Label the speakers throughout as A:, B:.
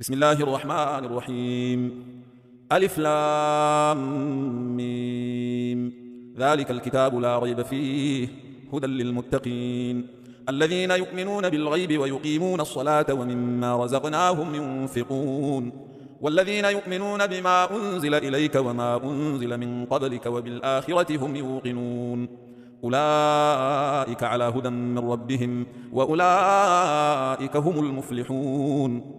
A: بسم الله الرحمن الرحيم. ألف لام ميم. ذلك الكتاب لا ريب فيه هدى للمتقين الذين يؤمنون بالغيب ويقيمون الصلاة ومما رزقناهم ينفقون والذين يؤمنون بما أنزل إليك وما أنزل من قبلك وبالآخرة هم يوقنون أولئك على هدى من ربهم وأولئك هم المفلحون.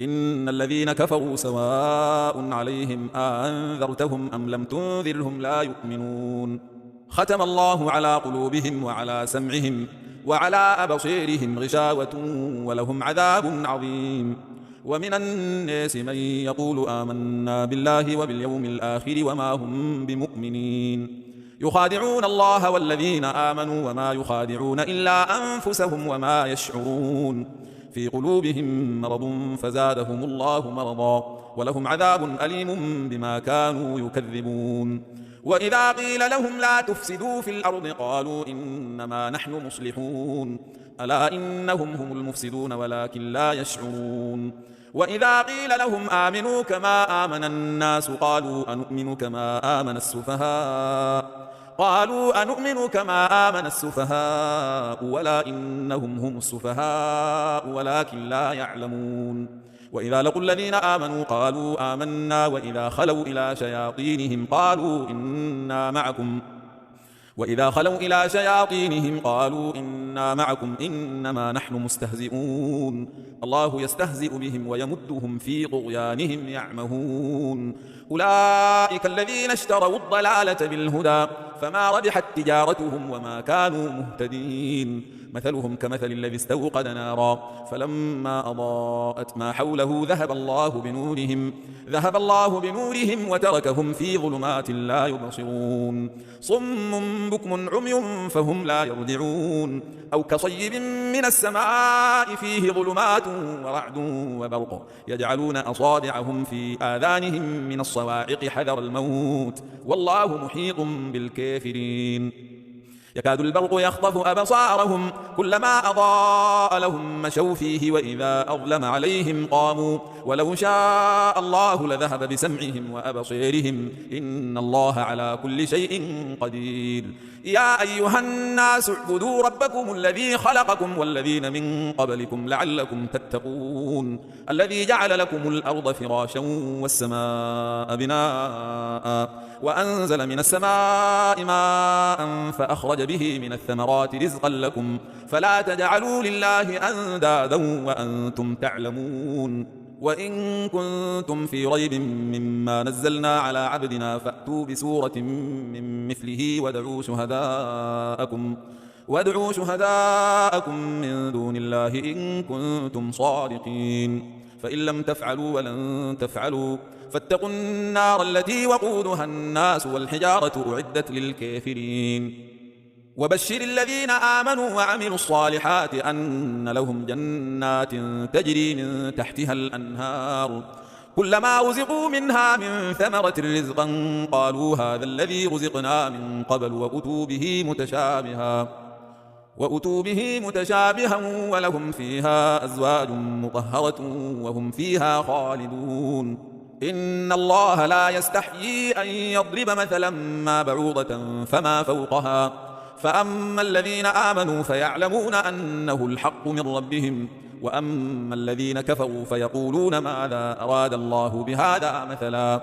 A: إن الذين كفروا سواء عليهم أنذرتهم أم لم تنذرهم لا يؤمنون. ختم الله على قلوبهم وعلى سمعهم وعلى أبصيرهم غشاوة ولهم عذاب عظيم. ومن الناس من يقول آمنا بالله وباليوم الآخر وما هم بمؤمنين يخادعون الله والذين آمنوا وما يخادعون إلا أنفسهم وما يشعرون. في قلوبهم مرض فزادهم الله مرضا ولهم عذاب أليم بما كانوا يكذبون. وإذا قيل لهم لا تفسدوا في الأرض قالوا إنما نحن مصلحون ألا إنهم هم المفسدون ولكن لا يشعرون. وإذا قيل لهم آمنوا كما آمن الناس قالوا أنؤمن كما آمن السفهاء ولا إنهم هم السفهاء ولكن لا يعلمون. وإذا لقوا الذين آمنوا قالوا آمنا وإذا خلوا إلى شياطينهم قالوا إنا معكم إنما نحن مستهزئون الله يستهزئ بهم ويمدهم في طغيانهم يعمهون. أولئك الذين اشتروا الضلالة بالهدى فما ربحت تجارتهم وما كانوا مهتدين. مثلهم كمثل الذي استوقد نارا فلما أضاءت ما حوله ذهب الله بنورهم وتركهم في ظلمات لا يبصرون. صم بكم عمي فهم لا يرجعون. أو كصيب من السماء فيه ظلمات ورعد وبرق يجعلون أصابعهم في آذانهم من الصواعق حذر الموت والله محيط بالكافرين. يكاد البرق يخطف أبصارهم كلما أضاء لهم مشوا فيه وإذا أظلم عليهم قاموا ولو شاء الله لذهب بسمعهم وأبصيرهم إن الله على كل شيء قدير. يا أيها الناس اعبدوا ربكم الذي خلقكم والذين من قبلكم لعلكم تتقون الذي جعل لكم الأرض فراشا والسماء بناء وأنزل من السماء ماء فأخرج به من الثمرات رزقا لكم فلا تجعلوا لله أندادا وأنتم تعلمون. وإن كنتم في ريب مما نزلنا على عبدنا فأتوا بسورة من مثله وادعوا شهداءكم من دون الله إن كنتم صادقين فإن لم تفعلوا ولن تفعلوا فاتقوا النار التي وقودها الناس والحجارة أعدت للكافرين. وبشر الذين آمنوا وعملوا الصالحات أن لهم جنات تجري من تحتها الأنهار كلما رزقوا منها من ثمرة رزقا قالوا هذا الذي رزقنا من قبل وأتوا به متشابها ولهم فيها أزواج مطهرة وهم فيها خالدون. إن الله لا يستحيي أن يضرب مثلا ما بعوضة فما فوقها فأما الذين آمنوا فيعلمون أنه الحق من ربهم وأما الذين كفروا فيقولون ماذا أراد الله بهذا مثلا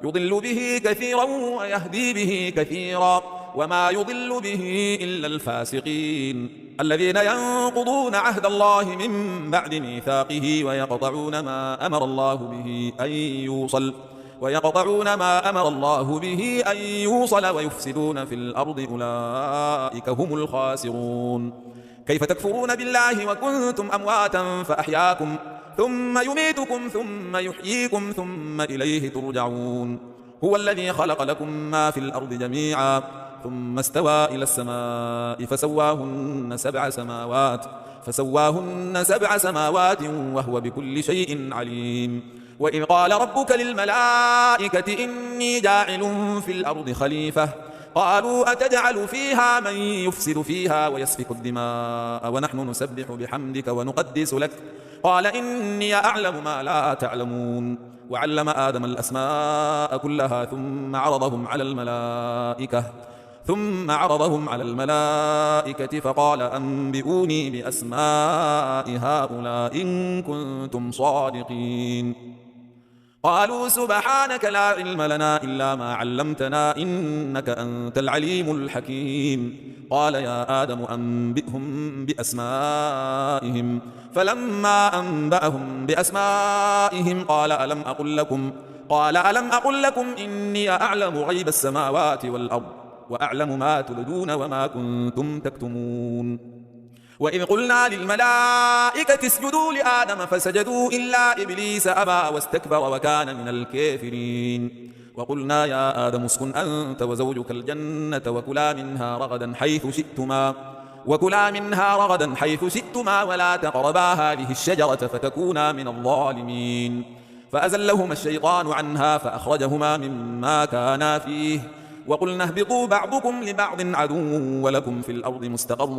A: يضل به كثيرا ويهدي به كثيرا وما يضل به إلا الفاسقين الذين ينقضون عهد الله من بعد ميثاقه ويقطعون ما أمر الله به أن يوصل ويفسدون في الأرض أولئك هم الخاسرون. كيف تكفرون بالله وكنتم أمواتا فأحياكم ثم يميتكم ثم يحييكم ثم إليه ترجعون. هو الذي خلق لكم ما في الأرض جميعا ثم استوى إلى السماء فسواهن سبع سماوات وهو بكل شيء عليم. وإذ قال ربك للملائكة إني جاعل في الأرض خليفة قالوا أتجعل فيها من يفسد فيها ويسفك الدماء ونحن نسبح بحمدك قال إني أعلم ما لا تعلمون. وعلم آدم الأسماء كلها ثم عرضهم على الملائكة فقال أنبئوني بأسماء هؤلاء إن كنتم صادقين. قالوا سبحانك لا علم لنا إلا ما علمتنا إنك أنت العليم الحكيم. قال يا آدم أنبئهم بأسمائهم. فلما أنبأهم بأسمائهم قال ألم أقل لكم إني أعلم غيب السماوات والأرض وأعلم ما تبدون وما كنتم تكتمون. وإذ قلنا للملائكة اسجدوا لآدم فسجدوا إلا إبليس أبى واستكبر وكان من الكافرين. وقلنا يا آدم اسكن أنت وزوجك الجنة وكلا منها رغدا حيث شئتما ولا تقربا هذه الشجرة فتكونا من الظالمين. فأزلهما الشيطان عنها فأخرجهما مما كانا فيه وقلنا اهبطوا بعضكم لبعض عدو ولكم في الأرض مستقر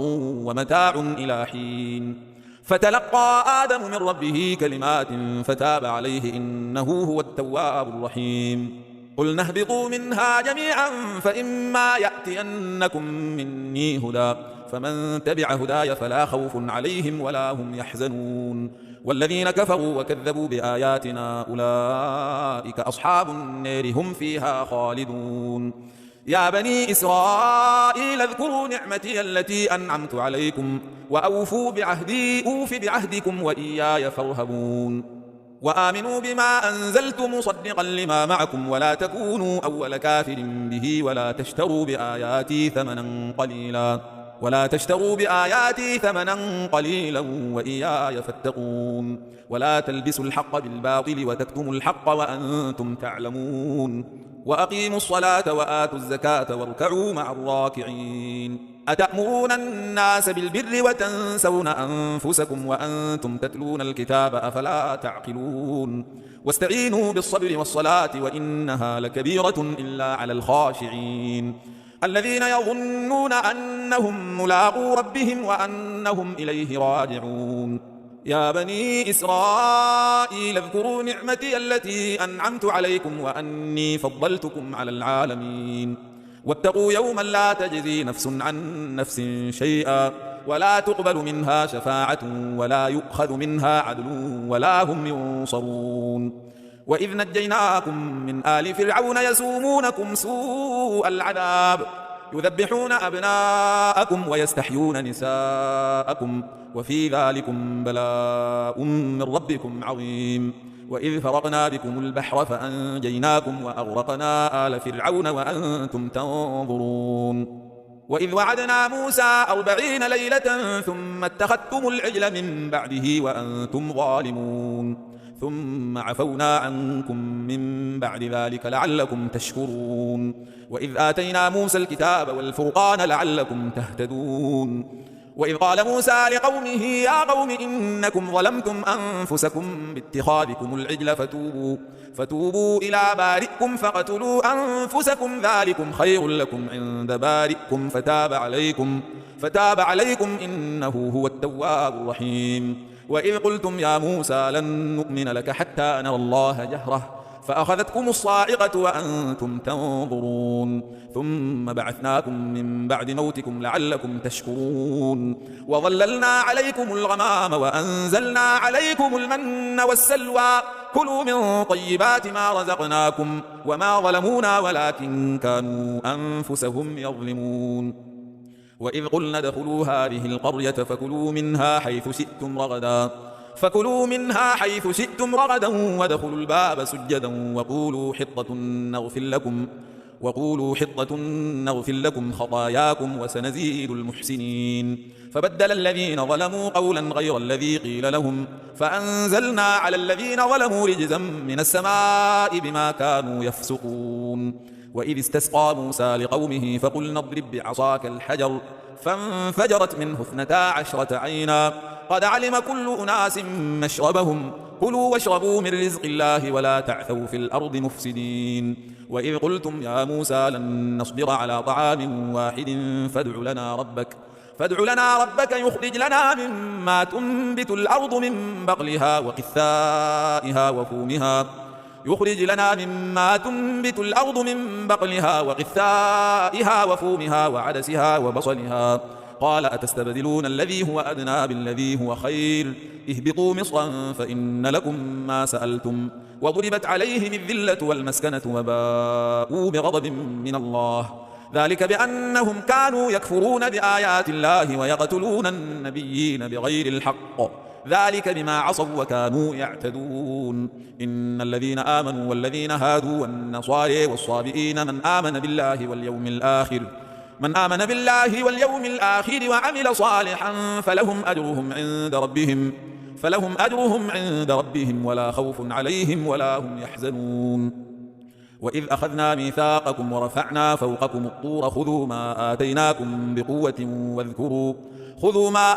A: ومتاع إلى حين. فتلقى آدم من ربه كلمات فتاب عليه إنه هو التواب الرحيم. قلنا اهبطوا منها جميعا فإما يأتينكم مني هدى فمن تبع هداي فلا خوف عليهم ولا هم يحزنون. والذين كفروا وكذبوا بآياتنا أولئك أصحاب النار هم فيها خالدون. يا بني إسرائيل اذكروا نعمتي التي أنعمت عليكم وأوفوا بعهدي أوف بعهدكم وإياي فارهبون. وآمنوا بما أنزلت مصدقا لما معكم ولا تكونوا أول كافر به ولا تشتروا بآياتي ثمنا قليلا وإياي فاتقون. ولا تلبسوا الحق بالباطل وتكتموا الحق وأنتم تعلمون. وأقيموا الصلاة وآتوا الزكاة واركعوا مع الراكعين. أتأمرون الناس بالبر وتنسون أنفسكم وأنتم تتلون الكتاب أفلا تعقلون. واستعينوا بالصبر والصلاة وإنها لكبيرة إلا على الخاشعين الذين يظنون أنهم ملاقو ربهم وأنهم إليه راجعون. يا بني إسرائيل اذكروا نعمتي التي أنعمت عليكم وأني فضلتكم على العالمين. واتقوا يوما لا تجزي نفس عن نفس شيئا ولا تقبل منها شفاعة ولا يؤخذ منها عدل ولا هم ينصرون. وإذ نجيناكم من آل فرعون يسومونكم سوء العذاب يذبحون أبناءكم ويستحيون نساءكم وفي ذلكم بلاء من ربكم عظيم. وإذ فرقنا بكم البحر فأنجيناكم وأغرقنا آل فرعون وأنتم تنظرون. وإذ وعدنا موسى 40 ليلة ثم اتخذتم العجل من بعده وأنتم ظالمون ثم عفونا عنكم من بعد ذلك لعلكم تشكرون. وإذ آتينا موسى الكتاب والفرقان لعلكم تهتدون. وإذ قال موسى لقومه يا قوم إنكم ظلمتم أنفسكم باتخاذكم العجل فتوبوا إلى بارئكم فاقتلوا أنفسكم ذلكم خير لكم عند بارئكم فتاب عليكم إنه هو التواب الرحيم. وإذ قلتم يا موسى لن نؤمن لك حتى نرى الله جهرة فأخذتكم الصاعقة وأنتم تنظرون ثم بعثناكم من بعد موتكم لعلكم تشكرون. وظللنا عليكم الغمام وأنزلنا عليكم المن والسلوى كلوا من طيبات ما رزقناكم وما ظلمونا ولكن كانوا أنفسهم يظلمون. وإذ قلنا ادخلوا هذه القرية فكلوا منها حيث شئتم رغدا وادخلوا الباب سجدا وقولوا حطة نغفر لكم خطاياكم وسنزيد المحسنين. فبدل الذين ظلموا قولا غير الذي قيل لهم فأنزلنا على الذين ظلموا رجزا من السماء بما كانوا يفسقون. وإذ استسقى موسى لقومه فقلنا اضرب بعصاك الحجر فانفجرت منه 12 عينا قد علم كل أناس مشربهم كلوا واشربوا من رزق الله ولا تعثوا في الأرض مفسدين. وإذ قلتم يا موسى لن نصبر على طعام واحد فادع لنا ربك يخرج لنا مما تنبت الأرض من بقلها وقثائها وفومها يخرج لنا مما تنبت الأرض من بقلها وقثائها وفومها وعدسها وبصلها قال أتستبدلون الذي هو أدنى بالذي هو خير اهبطوا مصرا فإن لكم ما سألتم وضربت عليهم الذلة والمسكنة وباءوا بغضب من الله ذلك بأنهم كانوا يكفرون بآيات الله ويقتلون النبيين بغير الحق ذلك بما عصوا وكانوا يعتدون إن الذين آمنوا والذين هادوا والنصارى والصابئين من آمن بالله واليوم الآخر وعمل صالحا فلهم أجرهم عند ربهم ولا خوف عليهم ولا هم يحزنون وإذ أخذنا ميثاقكم ورفعنا فوقكم الطور خذوا ما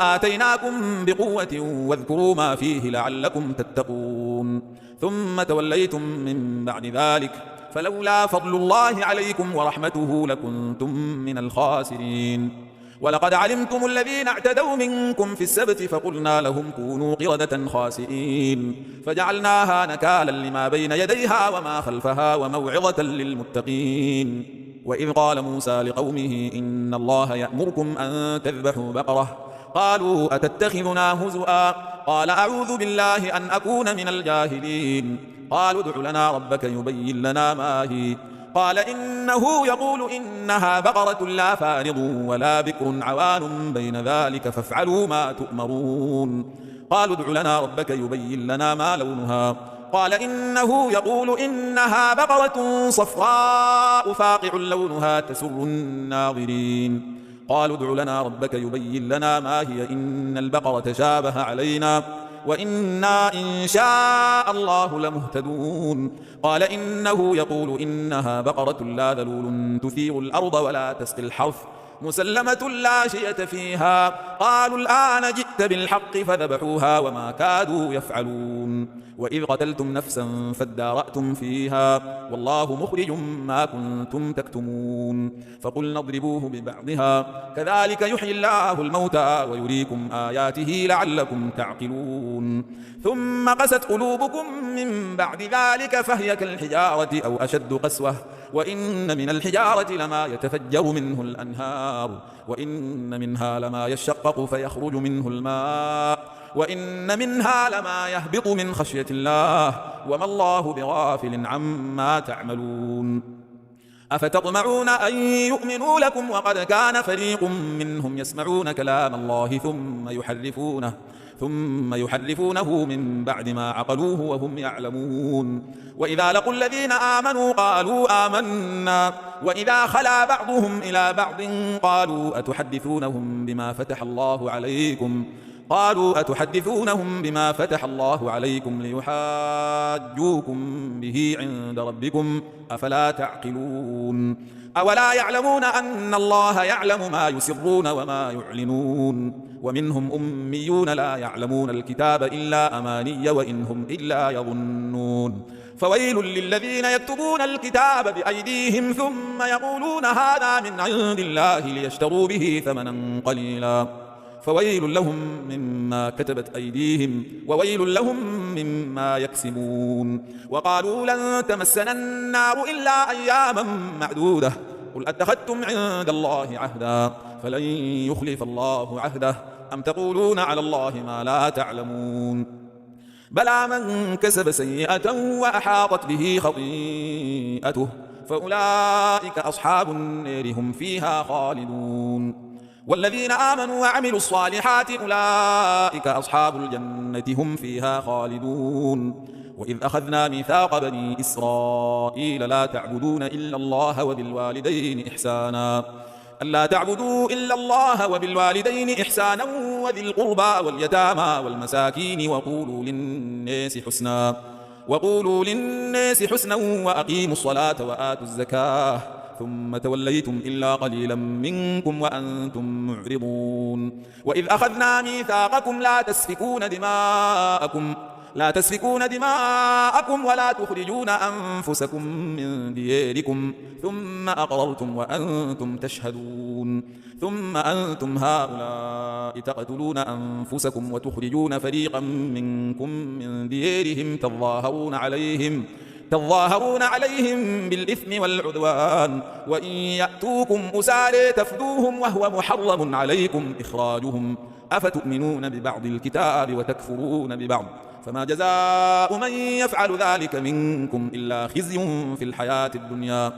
A: آتيناكم بقوة واذكروا ما فيه لعلكم تتقون ثم توليتم من بعد ذلك فلولا فضل الله عليكم ورحمته لكنتم من الخاسرين ولقد علمتم الذين اعتدوا منكم في السبت فقلنا لهم كونوا قردة خاسئين فجعلناها نكالا لما بين يديها وما خلفها وموعظة للمتقين وإذ قال موسى لقومه إن الله يأمركم أن تذبحوا بقرة قالوا أتتخذنا هزؤا قال أعوذ بالله أن أكون من الجاهلين قالوا ادع لنا ربك يبين لنا ما هي قال إنه يقول إنها بقرة لا فارض ولا بكر عوان بين ذلك فافعلوا ما تؤمرون قالوا ادع لنا ربك يبين لنا ما لونها قال إنه يقول إنها بقرة صفراء فاقع لونها تسر الناظرين قالوا ادع لنا ربك يبين لنا ما هي إن البقرة شابه علينا وإنا إن شاء الله لمهتدون قال إنه يقول إنها بقرة لا ذلول تثير الأرض ولا تسقي الحرث مسلمة لا شية فيها قالوا الآن جئت بالحق فذبحوها وما كادوا يفعلون وإذ قتلتم نفسا فادارأتم فيها والله مخرج ما كنتم تكتمون فقلنا اضربوه ببعضها كذلك يحيي الله الموتى ويريكم آياته لعلكم تعقلون ثم قست قلوبكم من بعد ذلك فهي كالحجارة أو أشد قسوة وإن من الحجارة لما يتفجر منه الأنهار وإن منها لما يشقق فيخرج منه الماء وإن منها لما يهبط من خشية الله وما الله بغافل عما تعملون أفتطمعون أن يؤمنوا لكم وقد كان فريق منهم يسمعون كلام الله ثم يحرفونه من بعد ما عقلوه وهم يعلمون وإذا لقوا الذين آمنوا قالوا آمنا وإذا خلا بعضهم إلى بعض قالوا أتحدثونهم بما فتح الله عليكم ليحاجوكم به عند ربكم أفلا تعقلون أولا يعلمون أن الله يعلم ما يسرون وما يعلنون ومنهم أميون لا يعلمون الكتاب إلا أماني وإن هم إلا يظنون فويل للذين يكتبون الكتاب بأيديهم ثم يقولون هذا من عند الله ليشتروا به ثمنا قليلا فويل لهم مما كتبت أيديهم وويل لهم مما يكسبون وقالوا لن تمسنا النار إلا أياما معدودة قل أتخذتم عند الله عهدا فلن يخلف الله عهده أم تقولون على الله ما لا تعلمون بلى من كسب سيئة وأحاطت به خطيئته فأولئك أصحاب النار هم فيها خالدون والذين آمنوا وعملوا الصالحات أولئك أصحاب الجنة هم فيها خالدون وإذ أخذنا ميثاق بني إسرائيل لا تعبدون إلا الله وبالوالدين إحسانا وذي القربى واليتامى والمساكين وقولوا للناس حسنا وأقيموا الصلاة وآتوا الزكاة ثم توليتم إلا قليلا منكم وأنتم معرضون وإذ أخذنا ميثاقكم لا تسفكون دماءكم لا تسفكون دماءكم ولا تخرجون أنفسكم من دياركم ثم أقررتم وأنتم تشهدون ثم أنتم هؤلاء تقتلون أنفسكم وتخرجون فريقا منكم من ديارهم تظاهرون عليهم بالإثم والعدوان وإن يأتوكم أسارى تفدوهم وهو محرم عليكم إخراجهم أفتؤمنون ببعض الكتاب وتكفرون ببعض فما جزاء من يفعل ذلك منكم إلا خزي في الحياة الدنيا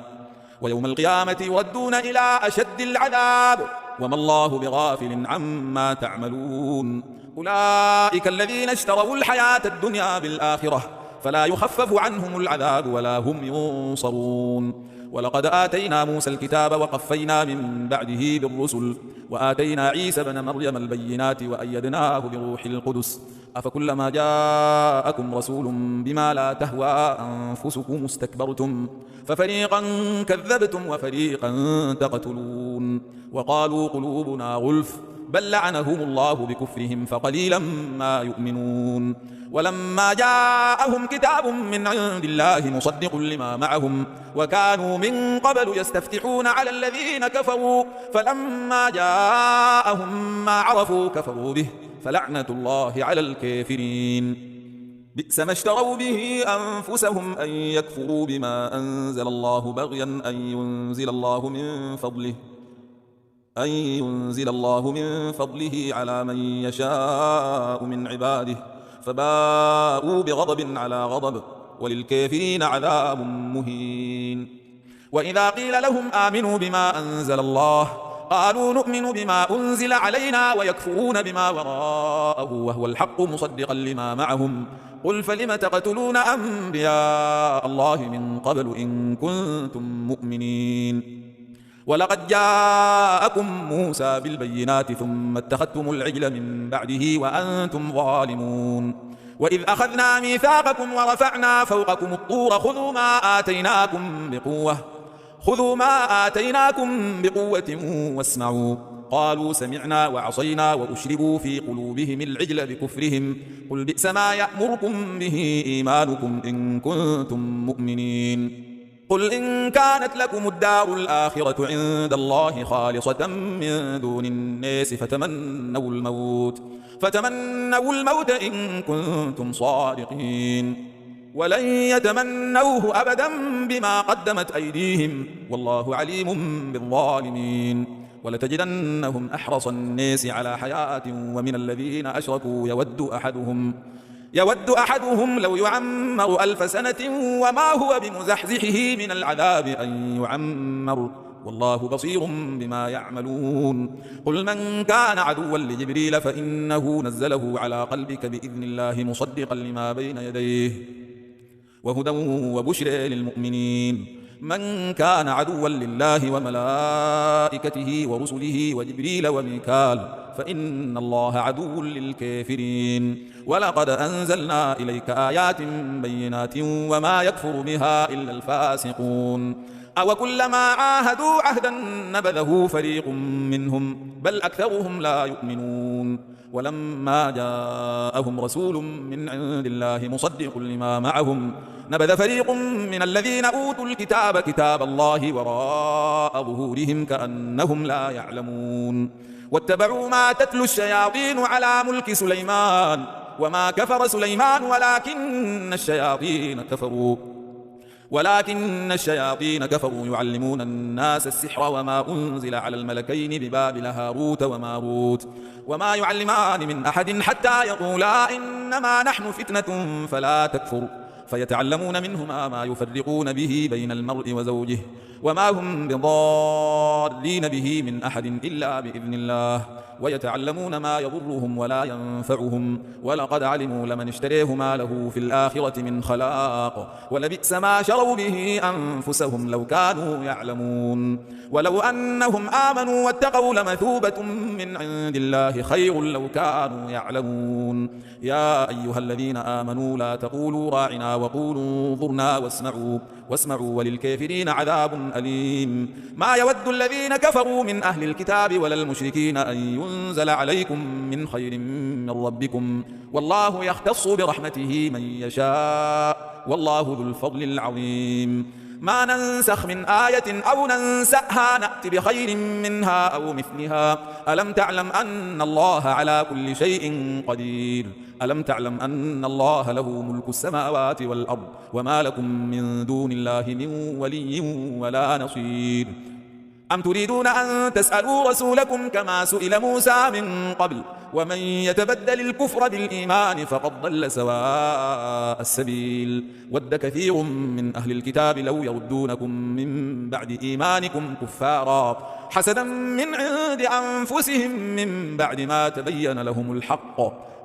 A: ويوم القيامة يردون إلى أشد العذاب وما الله بغافل عما تعملون أولئك الذين اشتروا الحياة الدنيا بالآخرة فلا يخفف عنهم العذاب ولا هم ينصرون ولقد آتينا موسى الكتاب وقفينا من بعده بالرسل وآتينا عيسى بن مريم البينات وأيدناه بروح القدس أفكلما جاءكم رسول بما لا تهوى أنفسكم استكبرتم ففريقا كذبتم وفريقا تقتلون وقالوا قلوبنا غلف بل لعنهم الله بكفرهم فقليلا ما يؤمنون ولما جاءهم كتاب من عند الله مصدق لما معهم وكانوا من قبل يستفتحون على الذين كفروا فلما جاءهم ما عرفوا كفروا به فلعنة الله على الكافرين بئس ما اشتروا به أنفسهم أن يكفروا بما أنزل الله بغيا أن ينزل الله من فضله على من يشاء من عباده فباءوا بغضب على غضب وللكافرين عذاب مهين وإذا قيل لهم آمنوا بما أنزل الله قالوا نؤمن بما أنزل علينا ويكفرون بما وراءه وهو الحق مصدقا لما معهم قل فلم تقتلون أنبياء الله من قبل إن كنتم مؤمنين ولقد جاءكم موسى بالبينات ثم اتخذتم العجل من بعده وأنتم ظالمون وإذ أخذنا ميثاقكم ورفعنا فوقكم الطور خذوا ما آتيناكم بقوة واسمعوا قالوا سمعنا وعصينا وأشربوا في قلوبهم العجل بكفرهم قل بئس ما يأمركم به إيمانكم إن كنتم مؤمنين قل إن كانت لكم الدار الآخرة عند الله خالصة من دون الناس فتمنوا الموت إن كنتم صادقين ولن يتمنوه أبدا بما قدمت أيديهم والله عليم بالظالمين ولتجدنهم أحرص الناس على حياة ومن الذين أشركوا يود أحدهم لو يعمر 1000 سنة وما هو بمزحزحه من العذاب أن يعمر والله بصير بما يعملون قل من كان عدوا لجبريل فإنه نزله على قلبك بإذن الله مصدقا لما بين يديه وهدى وبشرى للمؤمنين من كان عدوا لله وملائكته ورسله وجبريل وميكال فإن الله عدو للكافرين ولقد أنزلنا إليك آيات بينات وما يكفر بها إلا الفاسقون أوكلما عاهدوا عهدا نبذه فريق منهم بل أكثرهم لا يؤمنون ولما جاءهم رسول من عند الله مصدق لما معهم نبذ فريق من الذين أوتوا الكتاب كتاب الله وراء ظهورهم كأنهم لا يعلمون واتبعوا ما تتلو الشياطين على ملك سليمان وما كفر سليمان ولكن الشياطين كفروا يعلمون الناس السحر وما أنزل على الملكين ببابل هاروت وماروت وما يعلمان من أحد حتى يقولا إنما نحن فتنة فلا تكفر فيتعلمون منهما ما يفرقون به بين المرء وزوجه وما هم بضارين به من أحد إلا بإذن الله ويتعلمون ما يضرهم ولا ينفعهم ولقد علموا لمن اشتريه ما له في الآخرة من خلاق ولبئس ما شروا به أنفسهم لو كانوا يعلمون ولو أنهم آمنوا واتقوا لمثوبة من عند الله خير لو كانوا يعلمون يا أيها الذين آمنوا لا تقولوا راعنا وقولوا انظرنا واسمعوا وللكافرين عذاب أليم. ما يود الذين كفروا من أهل الكتاب ولا المشركين أن ينزل عليكم من خير من ربكم والله يختص برحمته من يشاء والله ذو الفضل العظيم. ما ننسخ من آية أو ننسأها نأت بخير منها أو مثلها ألم تعلم أن الله على كل شيء قدير. ألم تعلم أن الله له ملك السماوات والأرض وما لكم من دون الله من ولي ولا نصير. أم تريدون أن تسألوا رسولكم كما سئل موسى من قبل ومن يتبدل الكفر بالإيمان فقد ضل سواء السبيل. ود كثير من أهل الكتاب لو يردونكم من بعد إيمانكم كفارا حسدا من عند أنفسهم من بعد ما تبين لهم الحق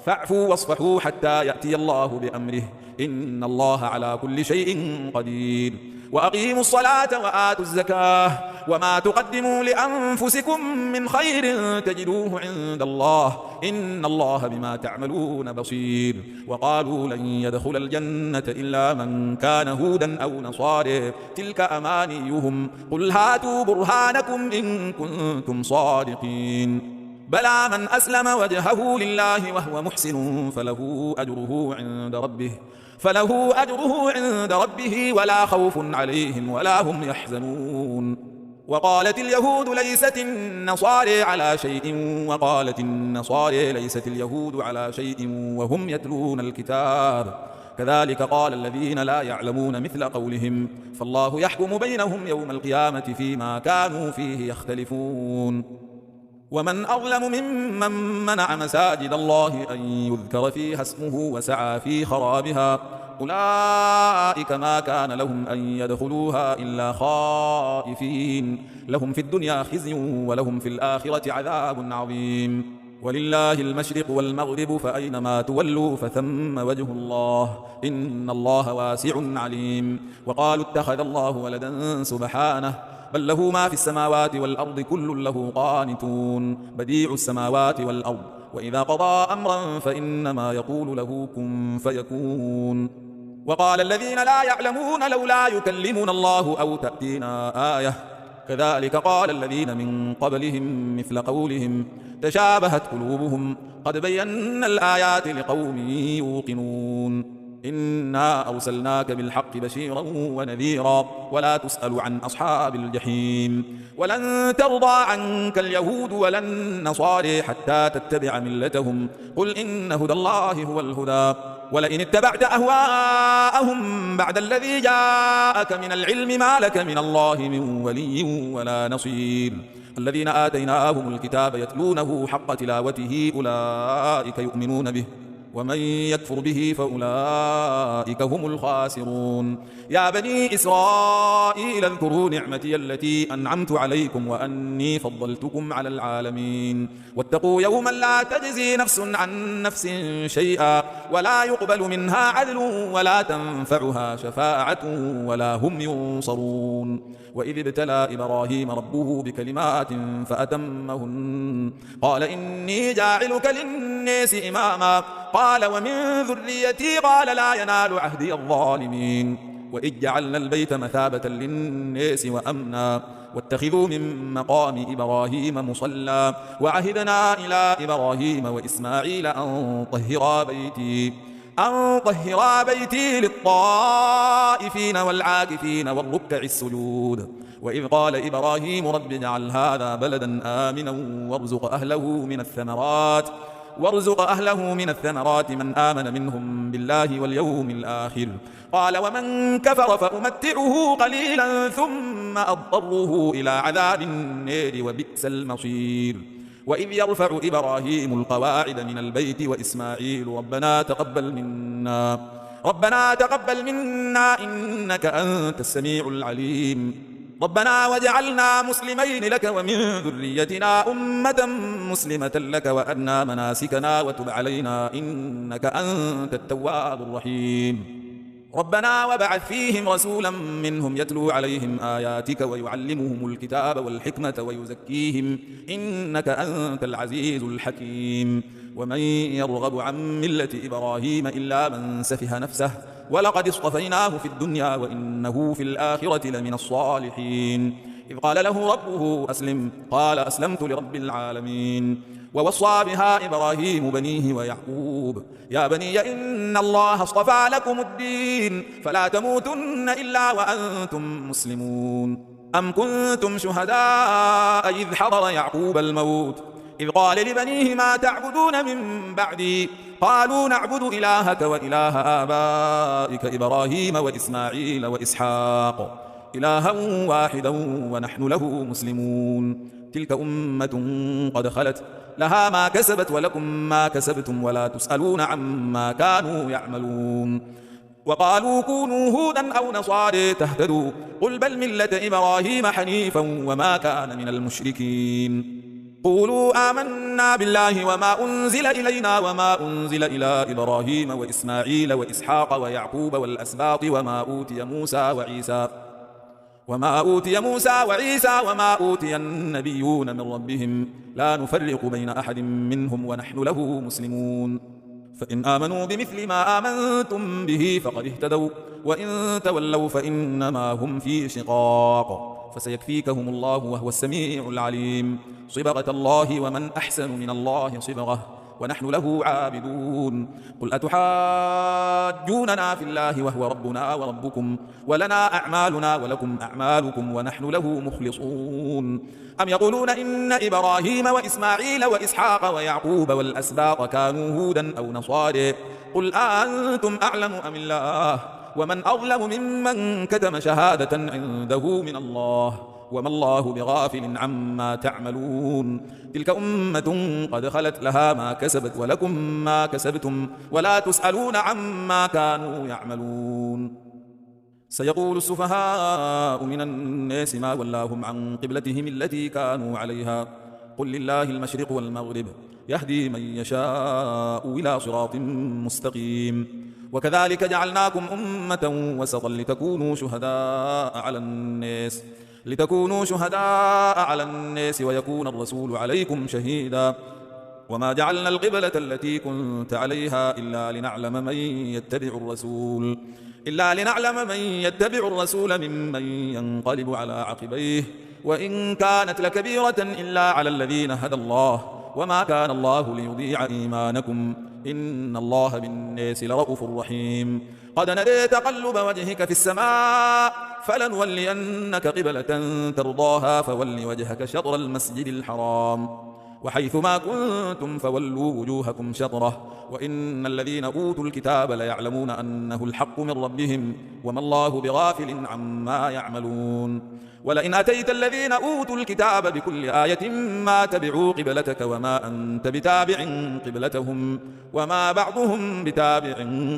A: فاعفوا واصفحوا حتى يأتي الله بأمره إن الله على كل شيء قدير. وأقيموا الصلاة وآتوا الزكاة وما تقدموا لأنفسكم من خير تجدوه عند الله إن الله بما تعملون بصير. وقالوا لن يدخل الجنة إلا من كان هودا أو نصارى تلك أمانيهم قل هاتوا برهانكم إن كنتم صادقين. بلى من أسلم وجهه لله وهو محسن فله أجره عند ربه ولا خوف عليهم ولا هم يحزنون. وقالت اليهود ليست النصارى على شيء وقالت النصارى ليست اليهود على شيء وهم يتلون الكتاب كذلك قال الذين لا يعلمون مثل قولهم فالله يحكم بينهم يوم القيامة فيما كانوا فيه يختلفون. ومن أظلم ممن منع مساجد الله أن يذكر فيها اسمه وسعى في خرابها أولئك ما كان لهم أن يدخلوها إلا خائفين لهم في الدنيا خزي ولهم في الآخرة عذاب عظيم. ولله المشرق والمغرب فأينما تولوا فثم وجه الله إن الله واسع عليم. وقالوا اتخذ الله ولدا سبحانه بل له ما في السماوات والأرض كل له قانتون بديع السماوات والأرض وإذا قضى أمرا فإنما يقول له كن فيكون. وقال الذين لا يعلمون لولا يكلمنا الله أو تأتينا آية كذلك قال الذين من قبلهم مثل قولهم تشابهت قلوبهم قد بينا الآيات لقوم يوقنون. إنا أرسلناك بالحق بشيرا ونذيرا ولا تسأل عن أصحاب الجحيم. ولن ترضى عنك اليهود ولا النصارى حتى تتبع ملتهم قل إن هدى الله هو الهدى ولئن اتبعت أهواءهم بعد الذي جاءك من العلم ما لك من الله من ولي ولا نصير. الذين آتيناهم الكتاب يتلونه حق تلاوته أولئك يؤمنون به ومن يكفر به فأولئك هم الخاسرون. يا بني إسرائيل اذكروا نعمتي التي أنعمت عليكم وأني فضلتكم على العالمين واتقوا يوما لا تجزي نفس عن نفس شيئا ولا يقبل منها عدل ولا تنفعها شفاعة ولا هم ينصرون. وإذ ابتلى إبراهيم ربه بكلمات فأتمهن قال إني جاعلك للناس إماما قال ومن ذريتي قال لا ينال عهدي الظالمين. وإذ جعلنا البيت مثابة للناس وأمنا واتخذوا من مقام إبراهيم مصلى وعهدنا إلى إبراهيم وإسماعيل أن طهرا بيتي للطائفين والعاكفين والركع السجود. وإذ قال إبراهيم رب اجعل هذا بلدا آمنا وارزق أهله من الثمرات من آمن منهم بالله واليوم الآخر قال ومن كفر فأمتعه قليلا ثم أضطره إلى عذاب النار وبئس المصير. وإذ يرفع إبراهيم القواعد من البيت وإسماعيل ربنا تقبل منا إنك أنت السميع العليم ربنا وجعلنا مسلمين لك ومن ذريتنا أمة مسلمة لك وأرنا مناسكنا وتب علينا إنك أنت التواب الرحيم. ربنا وبعث فيهم رسولا منهم يتلو عليهم آياتك ويعلمهم الكتاب والحكمة ويزكيهم إنك أنت العزيز الحكيم. ومن يرغب عن ملة إبراهيم إلا من سفه نفسه ولقد اصطفيناه في الدنيا وإنه في الآخرة لمن الصالحين إذ قال له ربه أسلم قال أسلمت لرب العالمين ووصى بها إبراهيم بنيه ويعقوب يا بني إن الله اصطفى لكم الدين فلا تموتن إلا وأنتم مسلمون أم كنتم شهداء إذ حضر يعقوب الموت إذ قال لبنيه ما تعبدون من بعدي قالوا نعبد إلهك وإله آبائك إبراهيم وإسماعيل وإسحاق إلها واحدا ونحن له مسلمون تلك أمة قد خلت لها ما كسبت ولكم ما كسبتم ولا تسألون عما كانوا يعملون وقالوا كونوا هودا أو نصارى تهتدوا قل بل ملة إبراهيم حنيفا وما كان من المشركين قولوا آمنا بالله وما أنزل إلينا وما أنزل إلى إبراهيم وإسماعيل وإسحاق ويعقوب والأسباط وما أوتي موسى وعيسى وما أوتي النبيون من ربهم لا نفرق بين أحد منهم ونحن له مسلمون فإن آمنوا بمثل ما آمنتم به فقد اهتدوا وإن تولوا فإنما هم في شقاق فسيكفيكهم الله وهو السميع العليم صبغة الله ومن أحسن من الله صبغة ونحن له عابدون قل أتحاجوننا في الله وهو ربنا وربكم ولنا أعمالنا ولكم أعمالكم ونحن له مخلصون أم يقولون إن إبراهيم وإسماعيل وإسحاق ويعقوب والأسباط كانوا هودا أو نصارى قل أنتم أعلم أم الله ومن أظلم ممن كتم شهادة عنده من الله وما الله بغافل عما تعملون تلك أمة قد خلت لها ما كسبت ولكم ما كسبتم ولا تسألون عما كانوا يعملون سيقول السفهاء من الناس ما ولاهم عن قبلتهم التي كانوا عليها قل لله المشرق والمغرب يهدي من يشاء إلى صراط مستقيم وكذلك جعلناكم أمة وسطا لتكونوا شهداء على الناس ويكون الرسول عليكم شهيدا وما جعلنا القبلة التي كنت عليها إلا لنعلم من يتبع الرسول ممن ينقلب على عقبيه وإن كانت لكبيرة إلا على الذين هدى الله وما كان الله ليضيع إيمانكم إن الله بالناس لرؤوف رحيم قد نرى تقلب وجهك في السماء فلنولينك قبلة ترضاها فول وجهك شطر المسجد الحرام وحيث ما كنتم فولوا وجوهكم شطره وإن الذين أوتوا الكتاب ليعلمون أنه الحق من ربهم وما الله بغافل عما يعملون ولئن أتيت الذين أوتوا الكتاب بكل آية ما تبعوا قبلتك وما أنت بتابع قبلتهم وما بعضهم بتابع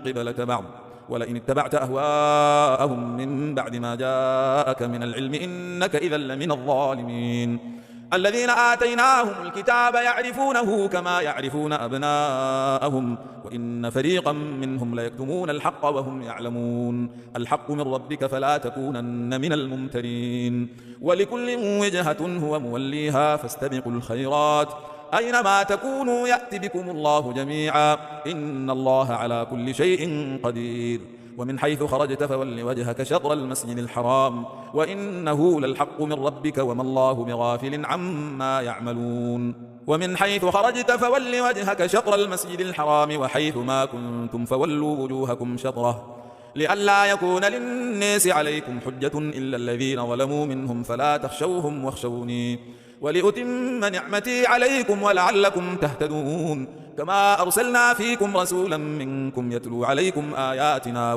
A: قبلة بعض ولئن اتبعت أهواءهم من بعد ما جاءك من العلم إنك إذا لمن الظالمين الذين آتيناهم الكتاب يعرفونه كما يعرفون أبناءهم وإن فريقا منهم ليكتمون الحق وهم يعلمون الحق من ربك فلا تكونن من الممترين ولكل وجهة هو موليها فاستبقوا الخيرات أينما تكونوا يأت بكم الله جميعا إن الله على كل شيء قدير ومن حيث خرجت فول وجهك شطر المسجد الحرام وإنه للحق من ربك وما الله بغافل عما يعملون ومن حيث خرجت فول وجهك شطر المسجد الحرام وحيث ما كنتم فولوا وجوهكم شطره لئلا يكون للناس عليكم حجة إلا الذين ظلموا منهم فلا تخشوهم واخشوني ولأتم نعمتي عليكم ولعلكم تهتدون كما أرسلنا فيكم رسولا منكم يتلو عليكم آياتنا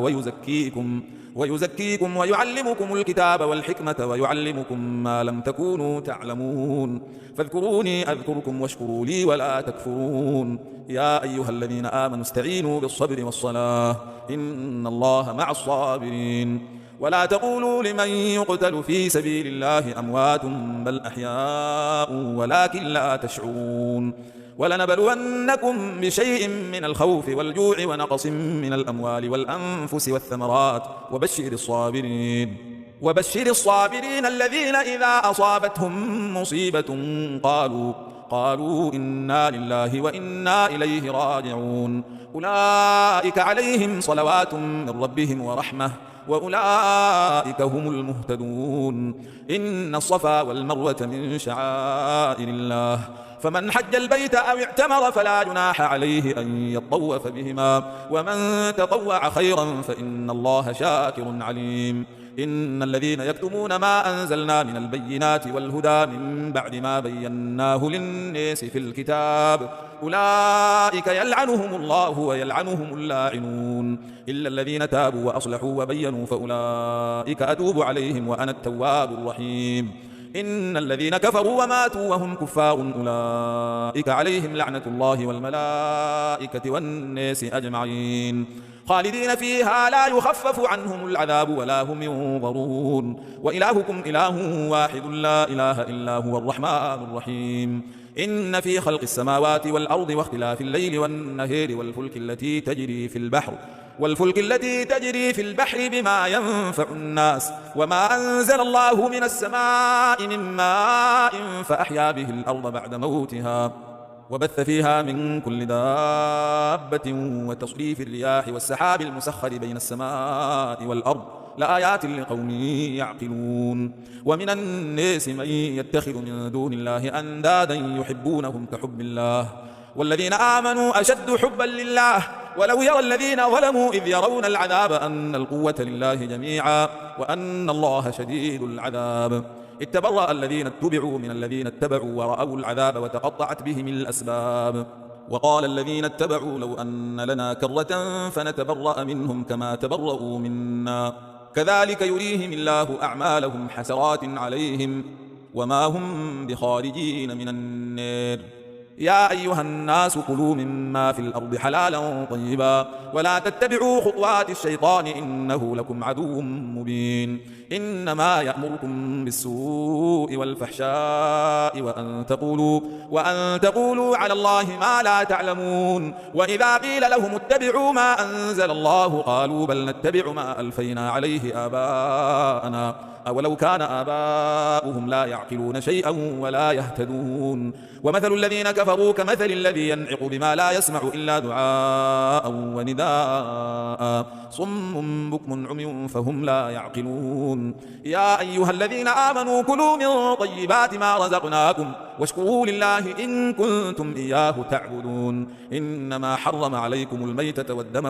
A: ويزكيكم ويعلمكم الكتاب والحكمة ويعلمكم ما لم تكونوا تعلمون فاذكروني أذكركم واشكروا لي ولا تكفرون يا أيها الذين آمنوا استعينوا بالصبر والصلاة إن الله مع الصابرين ولا تقولوا لمن يقتل في سبيل الله أموات بل أحياء ولكن لا تشعرون ولنبلونكم بشيء من الخوف والجوع ونقص من الأموال والأنفس والثمرات وبشر الصابرين الذين إذا أصابتهم مصيبة قالوا إنا لله وإنا إليه راجعون أولئك عليهم صلوات من ربهم ورحمة وأولئك هم المهتدون إن الصفا والمروة من شعائر الله فمن حج البيت أو اعتمر فلا جناح عليه أن يطوف بهما ومن تطوع خيرا فإن الله شاكر عليم إن الذين يكتمون ما أنزلنا من البينات والهدى من بعد ما بيناه للناس في الكتاب أولئك يلعنهم الله ويلعنهم اللاعنون إلا الذين تابوا وأصلحوا وبينوا فأولئك أتوب عليهم وأنا التواب الرحيم إن الذين كفروا وماتوا وهم كفار أولئك عليهم لعنة الله والملائكة والناس أجمعين خالدين فيها لا يخفف عنهم العذاب ولا هم ينظرون وإلهكم إله واحد لا إله إلا هو الرحمن الرحيم إن في خلق السماوات والأرض واختلاف الليل والنهار والفلك التي تجري في البحر بما ينفع الناس وما أنزل الله من السماء من ماء فأحيا به الأرض بعد موتها وبث فيها من كل دابة وتصريف الرياح والسحاب المسخر بين السماء والأرض لآيات لقوم يعقلون ومن الناس من يتخذ من دون الله أندادا يحبونهم كحب الله والذين آمنوا أشد حبا لله ولو يرى الذين ظلموا إذ يرون العذاب أن القوة لله جميعا وأن الله شديد العذاب اتبرأ الذين اتبعوا من الذين اتبعوا ورأوا العذاب وتقطعت بهم الأسباب وقال الذين اتبعوا لو أن لنا كرة فنتبرأ منهم كما تبرأوا منا كذلك يريهم الله أعمالهم حسرات عليهم وما هم بخارجين من النار يا أيها الناس كلوا مما في الأرض حلالا طيبا ولا تتبعوا خطوات الشيطان إنه لكم عدو مبين إنما يأمركم بالسوء والفحشاء وأن تقولوا على الله ما لا تعلمون وإذا قيل لهم اتبعوا ما أنزل الله قالوا بل نتبع ما ألفينا عليه آباءنا أولو كان آباؤهم لا يعقلون شيئا ولا يهتدون ومثل الذين كفروا كمثل الذي ينعق بما لا يسمع إلا دعاء ونداء صم بكم عمي فهم لا يعقلون يا أيها الذين آمنوا كلوا من طيبات ما رزقناكم واشكروا لله إن كنتم إياه تعبدون إنما حرم عليكم الميتة والدم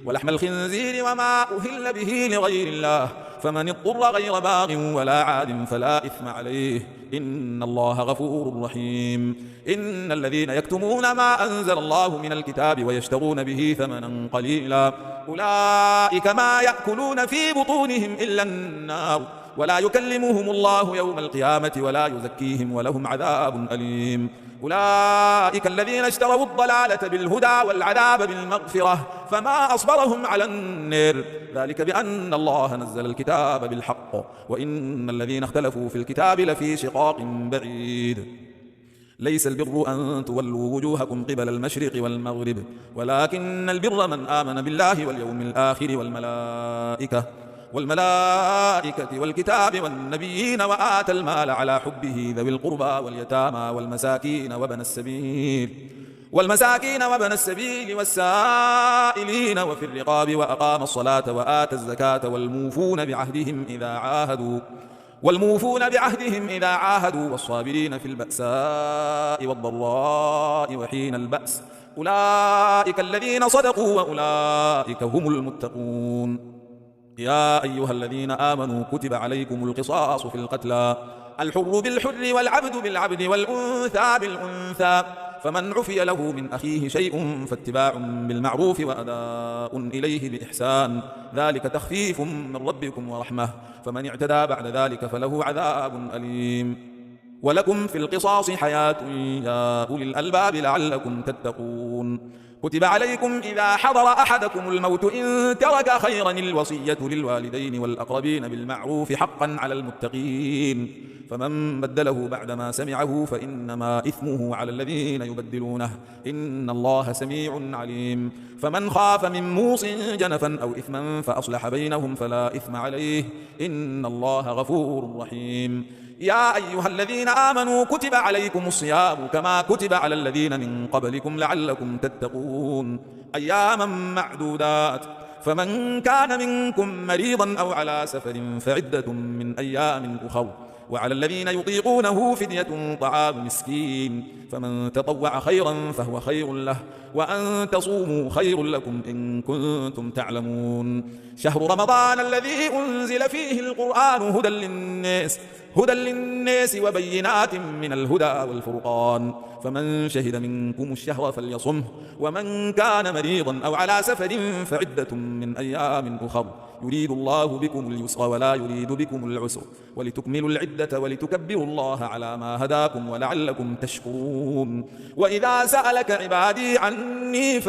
A: ولحم الخنزير وما أهل به لغير الله فمن اضطر غير باغ ولا عاد فلا إثم عليه إن الله غفور رحيم إن الذين يكتمون ما أنزل الله من الكتاب ويشترون به ثمنا قليلا أولئك ما يأكلون في بطونهم إلا النار ولا يكلمهم الله يوم القيامة ولا يزكيهم ولهم عذاب أليم أولئك الذين اشتروا الضلالة بالهدى والعذاب بالمغفرة فما أصبرهم على النار ذلك بأن الله نزل الكتاب بالحق وإن الذين اختلفوا في الكتاب لفي شقاق بعيد ليس البر أن تولوا وجوهكم قبل المشرق والمغرب ولكن البر من آمن بالله واليوم الآخر والملائكة والكتاب والنبيين وآتى المال على حبه ذوي القربى واليتامى والمساكين وابن السبيل والسائلين وفي الرقاب وأقام الصلاة وآتى الزكاة والموفون بعهدهم إذا عاهدوا والصابرين في البأساء والضراء وحين البأس أولئك الذين صدقوا وأولئك هم المتقون يا أيها الذين آمنوا كتب عليكم القصاص في القتلى الحر بالحر والعبد بالعبد والأنثى بالأنثى فمن عفي له من أخيه شيء فاتباع بالمعروف وأداء إليه بإحسان ذلك تخفيف من ربكم ورحمة فمن اعتدى بعد ذلك فله عذاب أليم ولكم في القصاص حياة يا أولي الألباب لعلكم تتقون كتب عليكم إذا حضر أحدكم الموت إن ترك خيرا الوصية للوالدين والأقربين بالمعروف حقا على المتقين فمن بدله بعدما سمعه فإنما إثمه على الذين يبدلونه إن الله سميع عليم فمن خاف من موص جنفا أو إثما فأصلح بينهم فلا إثم عليه إن الله غفور رحيم يا أيها الذين آمنوا كتب عليكم الصيام كما كتب على الذين من قبلكم لعلكم تتقون أياما معدودات فمن كان منكم مريضا أو على سفر فعدة من أيام أخر وعلى الذين يطيقونه فدية طعام مسكين فمن تطوع خيرا فهو خير له وأن تصوموا خير لكم إن كنتم تعلمون شهر رمضان الذي أنزل فيه القرآن هدى للناس وبينات من الهدى والفرقان فمن شهد منكم الشهر فليصمه ومن كان مريضا أو على سفر فعدة من أيام أخر يريد الله بكم اليسر ولا يريد بكم العسر ولتكملوا العدة ولتكبروا الله على ما هداكم ولعلكم تشكرون وإذا سألك عبادي عني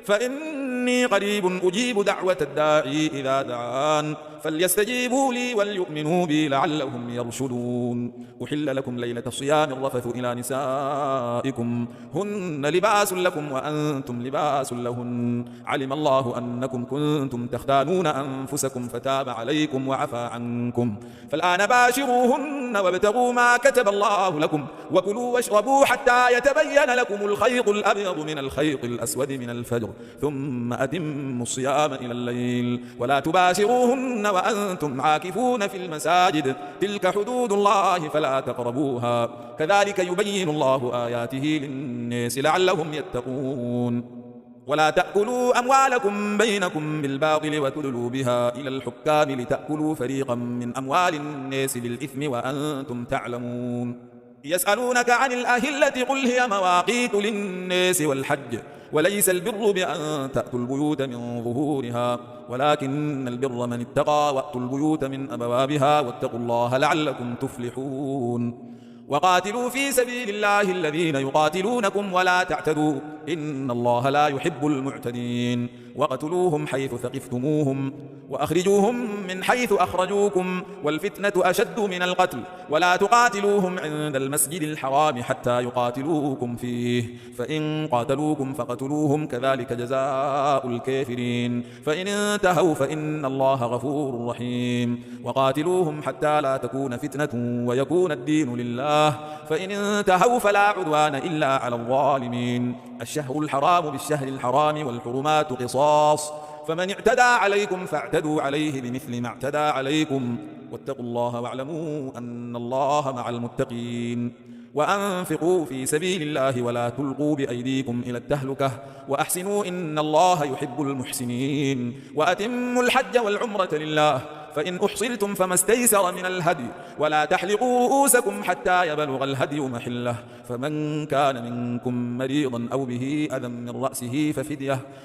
A: فإني قريب أجيب دعوة الداعي إذا دعان فليستجيبوا لي وليؤمنوا بي لعلهم يرشدون أحل لكم ليلة الصيام الرفث إلى نسائكم هن لباس لكم وأنتم لباس لهن علم الله أنكم كنتم تختانون أنفسكم فتاب عليكم وعفى عنكم فالآن باشروهن وابتغوا ما كتب الله لكم وكلوا واشربوا حتى يتبين لكم الخيط الأبيض من الخيط الأسود من الفجر ثم أتموا الصيام إلى الليل ولا تباشروهن وأنتم عاكفون في المساجد تلك حدود الله فلا تقربوها كذلك يبين الله آياته للناس لعلهم يتقون ولا تأكلوا أموالكم بينكم بالباطل وتدلوا بها إلى الحكام لتأكلوا فريقا من أموال الناس بالإثم وأنتم تعلمون يسألونك عن الأهلة قل هي مواقيت للناس والحج وليس البر بأن تأتوا البيوت من ظهورها ولكن البر من اتقى وأتوا البيوت من أبوابها واتقوا الله لعلكم تفلحون وقاتلوا في سبيل الله الذين يقاتلونكم ولا تعتدوا إن الله لا يحب المعتدين وقتلوهم حيث ثقفتموهم وأخرجوهم من حيث أخرجوكم والفتنة أشد من القتل ولا تقاتلوهم عند المسجد الحرام حتى يقاتلوكم فيه فإن قاتلوكم فقتلوهم كذلك جزاء الكافرين فإن انتهوا فإن الله غفور رحيم وقاتلوهم حتى لا تكون فتنة ويكون الدين لله فإن انتهوا فلا عدوان إلا على الظالمين الشهر الحرام بالشهر الحرام والحرمات قصاص فمن اعتدى عليكم فاعتدوا عليه بمثل ما اعتدى عليكم واتقوا الله واعلموا أن الله مع المتقين وأنفقوا في سبيل الله ولا تلقوا بأيديكم إلى التهلكة وأحسنوا إن الله يحب المحسنين وأتموا الحج والعمرة لله فإن أحصرتم فما استيسر من الهدي ولا تحلقوا رؤوسكم حتى يبلغ الهدي محله فمن كان منكم مريضا أو به أذى من رأسه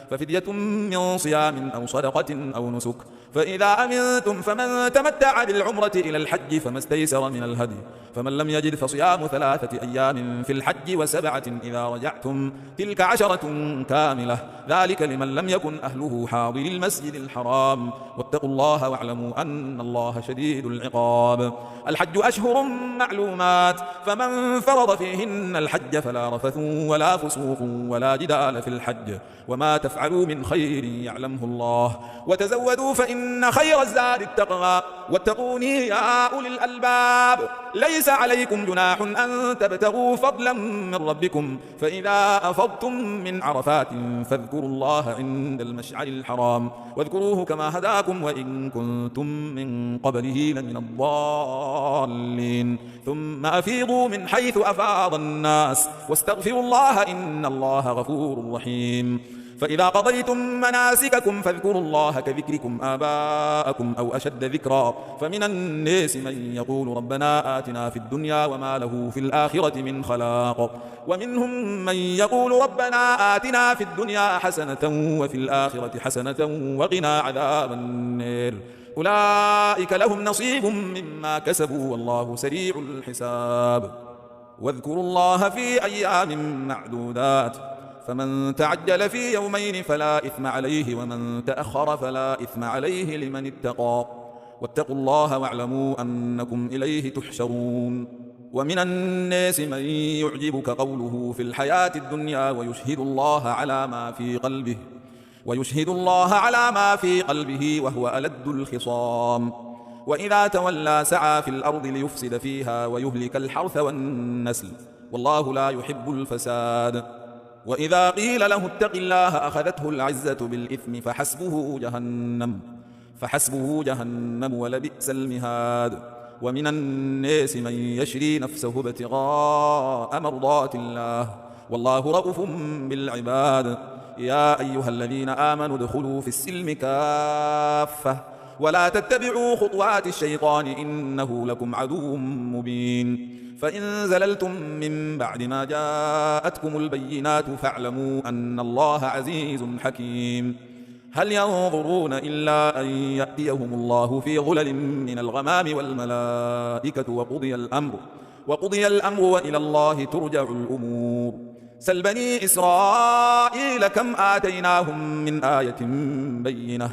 A: ففدية من صيام أو صدقة أو نسك فإذا أمنتم فمن تمتع بالعمرة إلى الحج فما استيسر من الهدي فمن لم يجد فصيام 3 أيام في الحج و7 إذا رجعتم تلك 10 كاملة ذلك لمن لم يكن أهله حاضر المسجد الحرام واتقوا الله واعلموا أن الله شديد العقاب الحج أشهر معلومات فمن فرض فيهن الحج فلا رفث ولا فسوق ولا جدال في الحج وما تفعلوا من خير يعلمه الله وتزودوا فإن خير الزاد التقوى واتقوني يا أولي الألباب ليس عليكم جناح أن تبتغوا فضلا من ربكم فإذا أفضتم من عرفات فاذكروا الله عند المشعر الحرام واذكروه كما هداكم وإن كنتم من قبله لمن الضالين ثم أفيضوا من حيث أفاض الناس واستغفروا الله إن الله غفور رحيم فإذا قضيتم مناسككم فاذكروا الله كذكركم آباءكم أو أشد ذكرا فمن الناس من يقول ربنا آتنا في الدنيا وما له في الآخرة من خلاق ومنهم من يقول ربنا آتنا في الدنيا حسنة وفي الآخرة حسنة وقنا عذاب النار أولئك لهم نصيب مما كسبوا والله سريع الحساب واذكروا الله في أيام معدودات فمن تعجل في يومين فلا إثم عليه ومن تأخر فلا إثم عليه لمن اتقى واتقوا الله واعلموا أنكم إليه تحشرون ومن الناس من يعجبك قوله في الحياة الدنيا ويشهد الله على ما في قلبه وهو ألد الخصام وإذا تولى سعى في الأرض ليفسد فيها ويهلك الحرث والنسل، والله لا يحب الفساد. وإذا قيل له اتق الله أخذته العزة بالإثم فحسبه جهنم ولبئس المهاد. ومن الناس من يشري نفسه ابتغاء مرضات الله، والله رؤوف بالعباد. يا أيها الذين آمنوا ادخلوا في السلم كافة ولا تتبعوا خطوات الشيطان إنه لكم عدو مبين. فإن زللتم من بعد ما جاءتكم البينات فاعلموا أن الله عزيز حكيم. هل ينظرون إلا أن يأتيهم الله في ظلل من الغمام والملائكة وقضي الأمر وإلى الله ترجع الأمور. سل بني إسرائيل كم آتيناهم من آية بينة،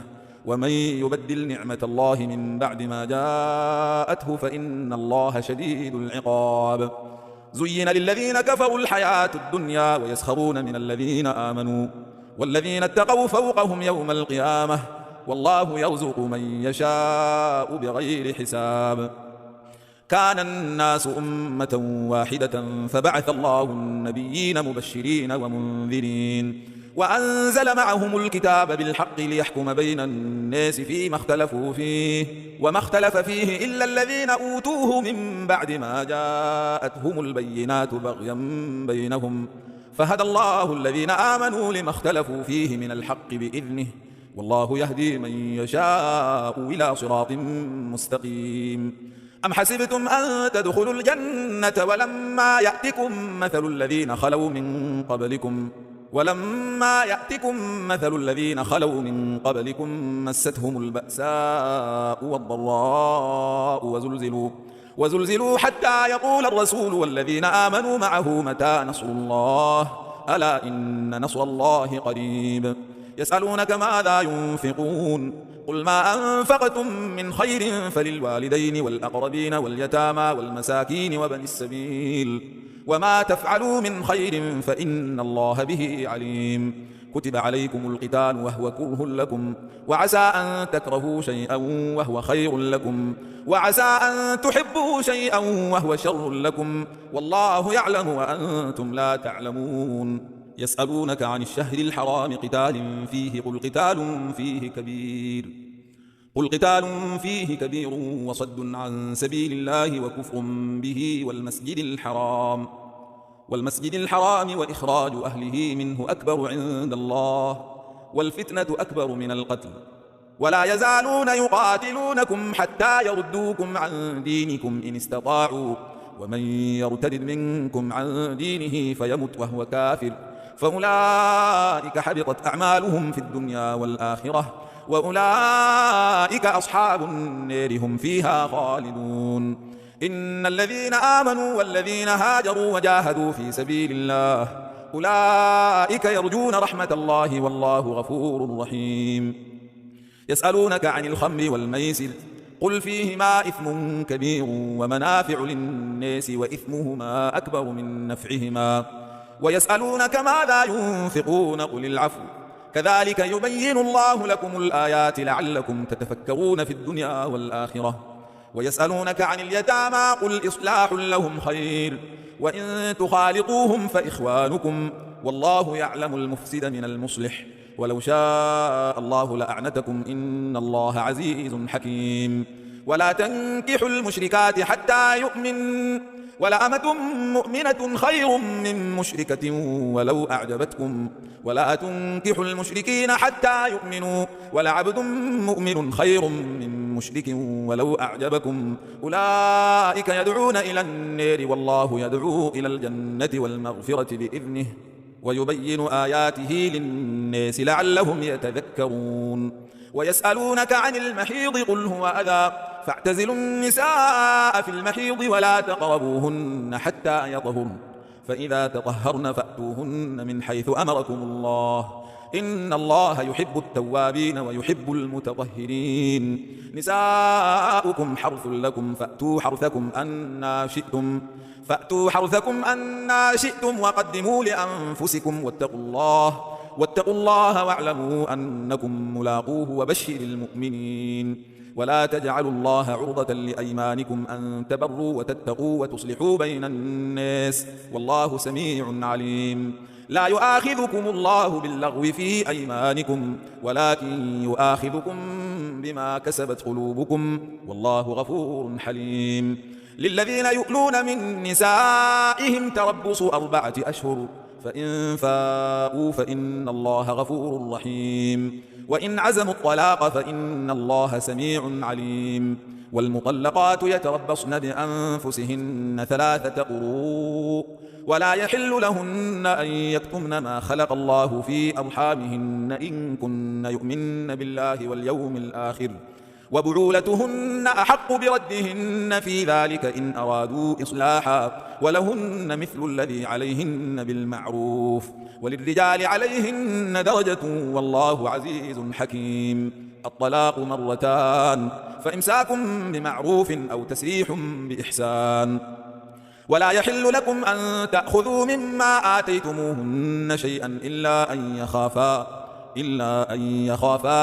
A: ومن يبدل نعمة الله من بعد ما جاءته فإن الله شديد العقاب. زين للذين كفروا الحياة الدنيا ويسخرون من الذين آمنوا، والذين اتقوا فوقهم يوم القيامة، والله يرزق من يشاء بغير حساب. كان الناس أمة واحدة فبعث الله النبيين مبشرين ومنذرين، وأنزل معهم الكتاب بالحق ليحكم بين الناس فيما اختلفوا فيه، وما اختلف فيه إلا الذين أوتوه من بعد ما جاءتهم البينات بغيا بينهم، فهدى الله الذين آمنوا لما اختلفوا فيه من الحق بإذنه، والله يهدي من يشاء إلى صراط مستقيم. أم حسبتم أن تدخلوا الجنة ولما يأتكم مثل الذين خلوا من قبلكم مستهم البأساء والضراء وزلزلوا حتى يقول الرسول والذين آمنوا معه متى نصر الله، ألا إن نصر الله قريب. يسألونك ماذا ينفقون قل ما أنفقتم من خير فللوالدين والأقربين واليتامى والمساكين وبني السبيل، وما تفعلوا من خير فإن الله به عليم. كتب عليكم القتال وهو كره لكم، وعسى أن تكرهوا شيئا وهو خير لكم، وعسى أن تحبوا شيئا وهو شر لكم، والله يعلم وأنتم لا تعلمون. يسألونك عن الشهر الحرام قتال فيه قل قتال فيه كبير وصد عن سبيل الله وكفر به والمسجد الحرام وإخراج أهله منه أكبر عند الله، والفتنة أكبر من القتل، ولا يزالون يقاتلونكم حتى يردوكم عن دينكم إن استطاعوا، ومن يرتد منكم عن دينه فيمت وهو كافر فأولئك حبطت أعمالهم في الدنيا والآخرة، وأولئك أصحاب النار هم فيها خالدون. إن الذين آمنوا والذين هاجروا وجاهدوا في سبيل الله أولئك يرجون رحمة الله والله غفور رحيم. يسألونك عن الخمر والميسر قل فيهما إثم كبير ومنافع للناس وإثمهما أكبر من نفعهما، ويسألونك ماذا ينفقون قل العفو، كذلك يبين الله لكم الآيات لعلكم تتفكرون في الدنيا والآخرة. ويسألونك عن اليتامى قل إصلاح لهم خير، وإن تخالطوهم فإخوانكم، والله يعلم المفسد من المصلح، ولو شاء الله لأعنتكم إن الله عزيز حكيم. ولا تنكحوا المشركات حتى يؤمن، ولأمة مؤمنة خير من مشركة ولو أعجبتكم، ولا تنكحوا المشركين حتى يؤمنوا، ولعبد مؤمن خير من مشرك ولو أعجبكم، أولئك يدعون إلى النار والله يدعو إلى الجنة والمغفرة بإذنه، ويبين آياته للناس لعلهم يتذكرون. ويسألونك عن المحيض قل هو أذى فاعتزلوا النساء في المحيض ولا تقربوهن حتى يطهرن، فإذا تطهرن فأتوهن من حيث أمركم الله، إن الله يحب التوابين ويحب المتطهرين. نساؤكم حرث لكم فأتوا حرثكم أنا شئتم وقدموا لأنفسكم واتقوا الله واعلموا أنكم ملاقوه وبشر المؤمنين. ولا تجعلوا الله عرضة لأيمانكم أن تبروا وتتقوا وتصلحوا بين الناس والله سميع عليم. لا يؤاخذكم الله باللغو في أيمانكم ولكن يؤاخذكم بما كسبت قلوبكم والله غفور حليم. للذين يؤلون من نسائهم تربص 4 أشهر فإن فاءوا فإن الله غفور رحيم. وإن عزموا الطلاق فإن الله سميع عليم. والمطلقات يتربصن بأنفسهن 3 قروء ولا يحل لهن أن يكتمن ما خلق الله في أرحامهن إن كن يؤمن بالله واليوم الآخر وبعولتهن أحق بردهن في ذلك إن أرادوا إصلاحا ولهن مثل الذي عليهن بالمعروف وللرجال عليهن درجة والله عزيز حكيم. الطلاق 2 فإمساك بمعروف أو تسريح بإحسان. ولا يحل لكم أن تأخذوا مما آتيتموهن شيئا إلا أن يخافا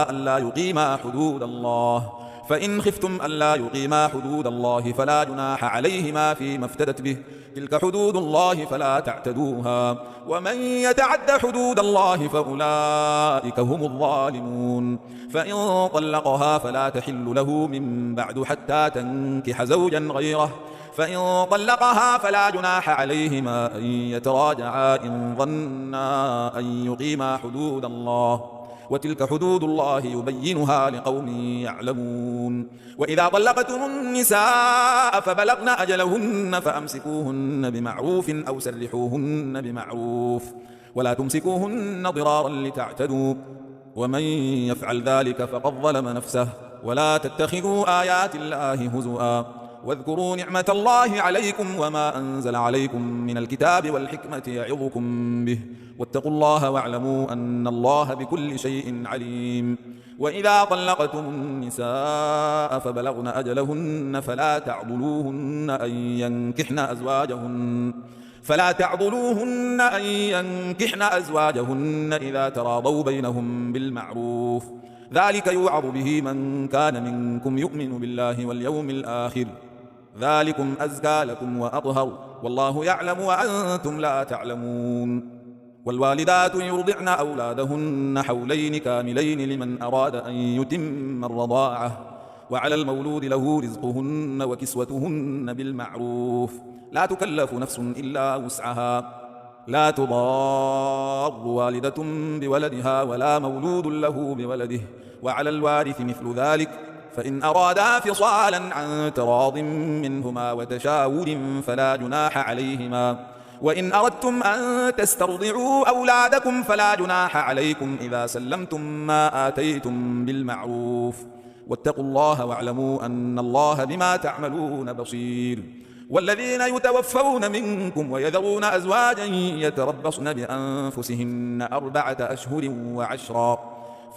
A: ألا يقيما حدود الله فإن خفتم ألا يقيما حدود الله فلا جناح عليهما فيما افتدت به تلك حدود الله فلا تعتدوها ومن يتعد حدود الله فأولئك هم الظالمون. فإن طلقها فلا تحل له من بعد حتى تنكح زوجا غيره فإن طلقها فلا جناح عليهما أن يتراجعا إن ظنا أن يقيما حدود الله وتلك حدود الله يبينها لقوم يعلمون. وإذا طلقتم النساء فبلغن أجلهن فأمسكوهن بمعروف أو سرحوهن بمعروف ولا تمسكوهن ضرارا لتعتدوا ومن يفعل ذلك فقد ظلم نفسه. ولا تتخذوا آيات الله هزؤا واذكروا نعمة الله عليكم وما أنزل عليكم من الكتاب والحكمة يعظكم به واتقوا الله واعلموا أن الله بكل شيء عليم. وإذا طلقتم النساء فبلغن أجلهن فلا تعضلوهن أن ينكحن أزواجهن إذا تراضوا بينهم بالمعروف ذلك يوعظ به من كان منكم يؤمن بالله واليوم الآخر ذلكم أزكى لكم وأطهر والله يعلم وأنتم لا تعلمون. والوالدات يرضعن أولادهن حولين كاملين لمن أراد أن يتم الرضاعة وعلى المولود له رزقهن وكسوتهن بالمعروف لا تكلف نفس إلا وسعها لا تضار والدة بولدها ولا مولود له بولده وعلى الوارث مثل ذلك فإن أرادا فصالا عن تراض منهما وتشاور فلا جناح عليهما. وإن أردتم أن تسترضعوا أولادكم فلا جناح عليكم إذا سلمتم ما آتيتم بالمعروف واتقوا الله واعلموا أن الله بما تعملون بصير. والذين يتوفون منكم ويذرون أزواجا يتربصن بأنفسهن 4 أشهر و10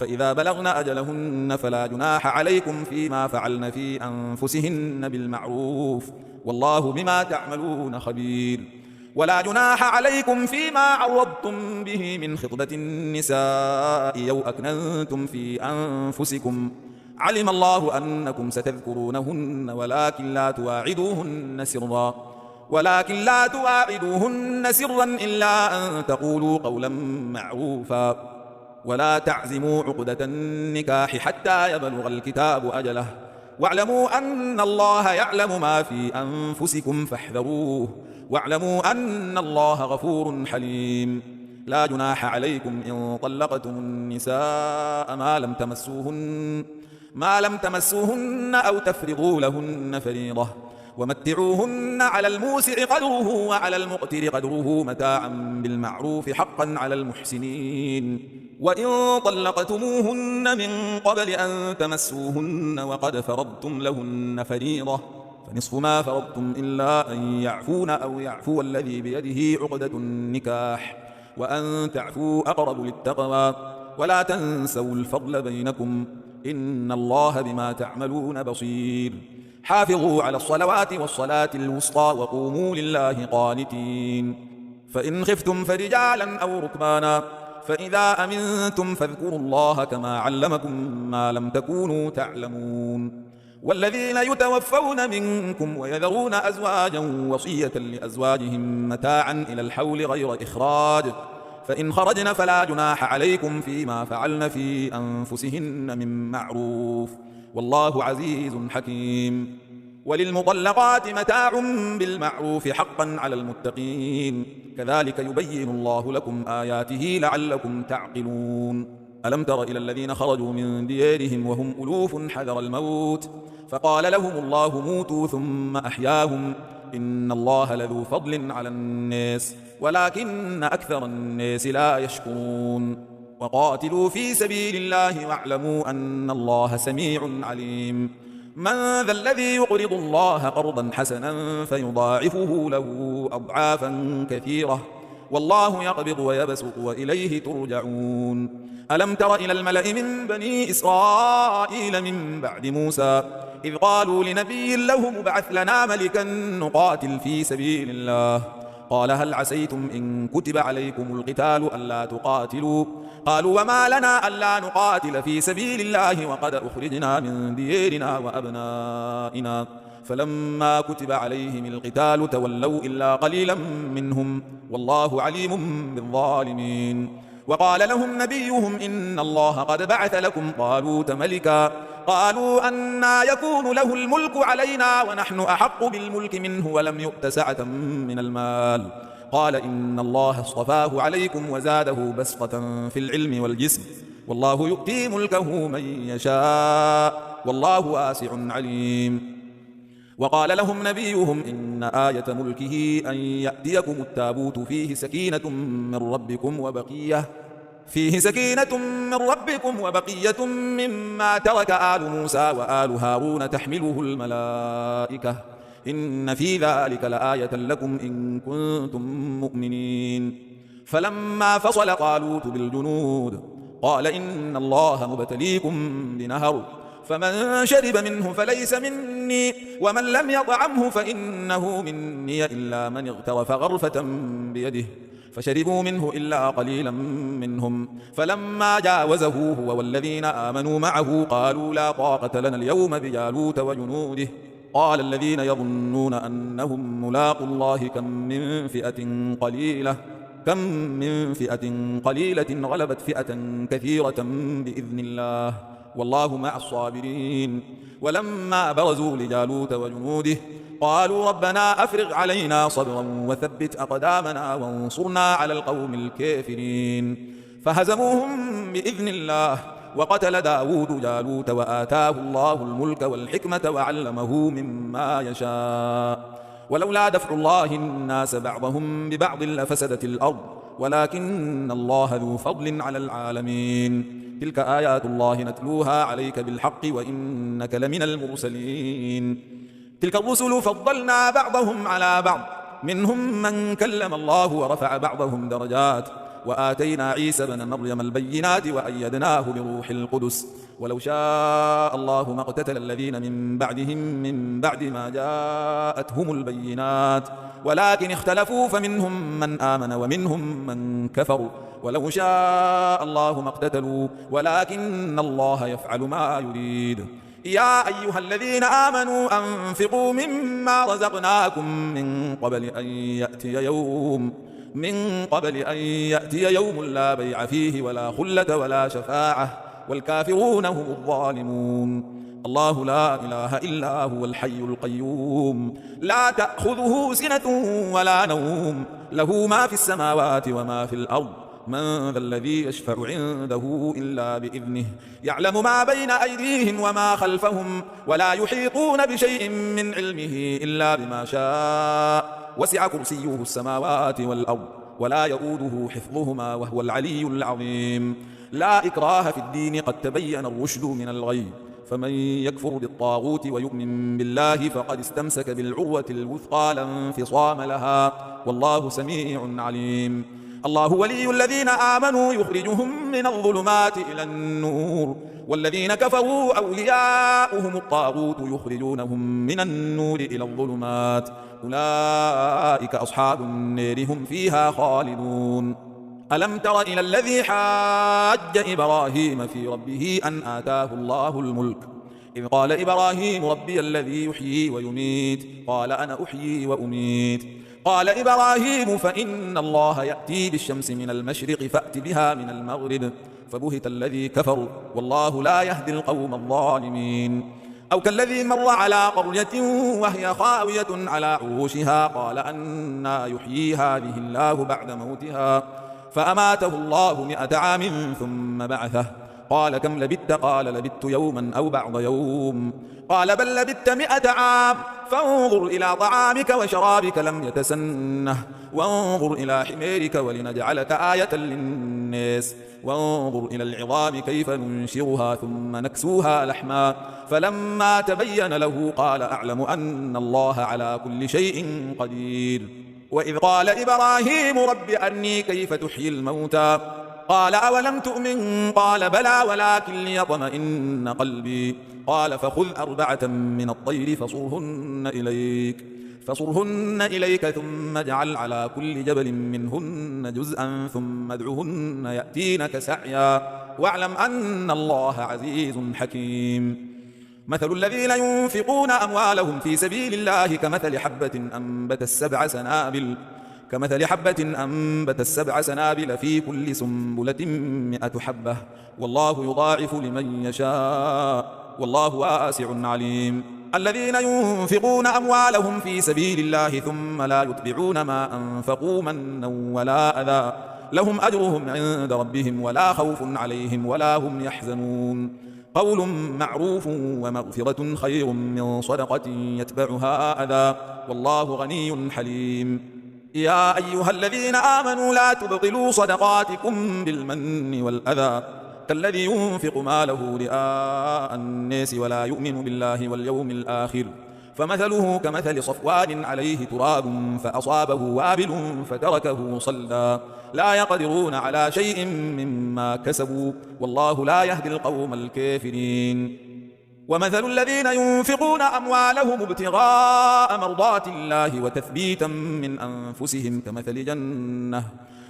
A: فإذا بلغن أجلهن فلا جناح عليكم فيما فعلن في أنفسهن بالمعروف والله بما تعملون خبير. ولا جناح عليكم فيما عرضتم به من خطبة النساء أو أكننتم في أنفسكم علم الله أنكم ستذكرونهن ولكن لا تواعدوهن سرا إلا أن تقولوا قولا معروفا ولا تعزموا عقدة النكاح حتى يبلغ الكتاب أجله واعلموا أن الله يعلم ما في أنفسكم فاحذروه واعلموا أن الله غفور حليم. لا جناح عليكم إن طلقتم النساء ما لم تمسوهن أو تفرضوا لهن فريضة ومتعوهن على الموسع قدره وعلى المقتر قدره متاعا بالمعروف حقا على المحسنين. وإن طلقتموهن من قبل أن تمسوهن وقد فرضتم لهن فريضة فنصف ما فرضتم إلا أن يعفون أو يعفو الذي بيده عقدة النكاح وأن تعفوا أقرب للتقوى ولا تنسوا الفضل بينكم إن الله بما تعملون بصير. حافظوا على الصلوات والصلاة الوسطى وقوموا لله قانتين. فإن خفتم فرجالا أو ركبانا فإذا أمنتم فاذكروا الله كما علمكم ما لم تكونوا تعلمون. والذين يتوفون منكم ويذرون أزواجا وصية لأزواجهم متاعا إلى الحول غير إخراج، فإن خرجن فلا جناح عليكم فيما فعلن في أنفسهن من معروف، والله عزيز حكيم. وللمطلقات متاع بالمعروف حقا على المتقين، كذلك يبين الله لكم آياته لعلكم تعقلون. ألم تر إلى الذين خرجوا من ديارهم وهم ألوف حذر الموت فقال لهم الله موتوا ثم أحياهم، إن الله لذو فضل على الناس ولكن أكثر الناس لا يشكرون. وقاتلوا في سبيل الله واعلموا أن الله سميع عليم. من ذا الذي يقرض الله قرضا حسنا فيضاعفه له أضعافا كثيرة، والله يقبض ويبسط وإليه ترجعون. ألم تر إلى الملأ من بني إسرائيل من بعد موسى إذ قالوا لنبي له ابعث لنا ملكا نقاتل في سبيل الله، قال هل عسيتم إن كتب عليكم القتال ألا تقاتلوا؟ قالوا وما لنا ألا نقاتل في سبيل الله وقد أخرجنا من ديارنا وأبنائنا، فلما كتب عليهم القتال تولوا إلا قليلا منهم، والله عليم بالظالمين. وقال لهم نبيهم إن الله قد بعث لكم طالوت ملكا، قالوا أنى يكون له الملك علينا ونحن أحق بالملك منه ولم يؤت سعة من المال، قال إن الله اصطفاه عليكم وزاده بسطة في العلم والجسم، والله يؤتي ملكه من يشاء والله واسع عليم. وقال لهم نبيهم إن آية ملكه أن يأتيكم التابوت فيه سكينة من ربكم وبقية مما ترك آل موسى وآل هارون تحمله الملائكة، إن في ذلك لآية لكم إن كنتم مؤمنين. فلما فصل طالوت بالجنود قال إن الله مبتليكم بنهر، فمن شرب منه فليس مني ومن لم يطعمه فإنه مني إلا من اغترف غرفة بيده، فشربوا منه إلا قليلا منهم. فلما جاوزه هو والذين آمنوا معه قالوا لا طاقة لنا اليوم بجالوت وجنوده، قال الذين يظنون أنهم ملاقوا الله كم من فئة قليلة غلبت فئة كثيرة بإذن الله، والله مع الصابرين. ولما برزوا لجالوت وجنوده قالوا ربنا أفرغ علينا صبرا وثبت أقدامنا وانصرنا على القوم الكافرين، فهزموهم بإذن الله. وقتل داود جالوت وآتاه الله الملك والحكمة وعلمه مما يشاء، ولولا دفع الله الناس بعضهم ببعض لفسدت الأرض ولكن الله ذو فضل على العالمين. تلك آيات الله نتلوها عليك بالحق وإنك لمن المرسلين. تلك الرسل فضلنا بعضهم على بعض، منهم من كلم الله ورفع بعضهم درجات، وآتينا عيسى بن مريم البينات وأيدناه بروح القدس، ولو شاء الله ما اقتتل الذين من بعدهم من بعد ما جاءتهم البينات ولكن اختلفوا فمنهم من آمن ومنهم من كفر، ولو شاء الله ما اقتتلوا ولكن الله يفعل ما يريد. يا أيها الذين آمنوا أنفقوا مما رزقناكم من قبل أن يأتي يوم لا بيع فيه ولا خلة ولا شفاعة والكافرون هم الظالمون. الله لا إله إلا هو الحي القيوم لا تأخذه سنة ولا نوم، له ما في السماوات وما في الأرض. من ذا الذي يشفع عنده إلا بإذنه، يعلم ما بين أيديهم وما خلفهم ولا يحيطون بشيء من علمه إلا بما شاء، وسع كرسيه السماوات والأرض ولا يؤوده حفظهما وهو العلي العظيم. لا إكراه في الدين قد تبين الرشد من الغي، فمن يكفر بالطاغوت ويؤمن بالله فقد استمسك بالعروة الوثقى لا انفصام لها، والله سميع عليم. الله ولي الذين آمنوا يخرجهم من الظلمات إلى النور، والذين كفروا أولياؤهم الطاغوت يخرجونهم من النور إلى الظلمات، أولئك أصحاب النار هم فيها خالدون. ألم تر إلى الذي حاج إبراهيم في ربه أن آتاه الله الملك إذ قال إبراهيم ربي الذي يحيي ويميت قال أنا أحيي وأميت قال إبراهيم فإن الله يأتي بالشمس من المشرق فأت بها من المغرب فبهت الذي كفر والله لا يهدي القوم الظالمين أو كالذي مر على قرية وهي خاوية على عروشها قال أنى يحيي هذه الله بعد موتها فأماته الله 100 عام ثم بعثه قال كم لبثت قال لبثت يوما أو بعض يوم قال بل لبثت 100 عام فانظر إلى طعامك وشرابك لم يتسنه وانظر إلى حميرك ولنجعلك آية للناس وانظر إلى العظام كيف ننشرها ثم نكسوها لحما فلما تبين له قال أعلم أن الله على كل شيء قدير وإذ قال إبراهيم رب أرني كيف تحيي الموتى قال أولم تؤمن قال بلى ولكن ليطمئن قلبي قال فخذ 4 من الطير فصرهن إليك ثم اجعل على كل جبل منهن جزءا ثم ادعهن يأتينك سعيا واعلم أن الله عزيز حكيم مثل الذين ينفقون أموالهم في سبيل الله كمثل حبة أنبتت 7 سنابل في كل سنبلة 100 حبة والله يضاعف لمن يشاء والله واسع عليم الذين ينفقون أموالهم في سبيل الله ثم لا يتبعون ما أنفقوا منا ولا أذى لهم أجرهم عند ربهم ولا خوف عليهم ولا هم يحزنون قول معروف ومغفرة خير من صدقة يتبعها أذى والله غني حليم يا أيها الذين آمنوا لا تبطلوا صدقاتكم بالمن والأذى كالذي ينفق ماله رئاء الناس ولا يؤمن بالله واليوم الآخر فمثله كمثل صفوان عليه تراب فأصابه وابل فتركه صلدا لا يقدرون على شيء مما كسبوا والله لا يهدي القوم الكافرين ومثل الذين ينفقون أموالهم ابتغاء مرضات الله وتثبيتا من أنفسهم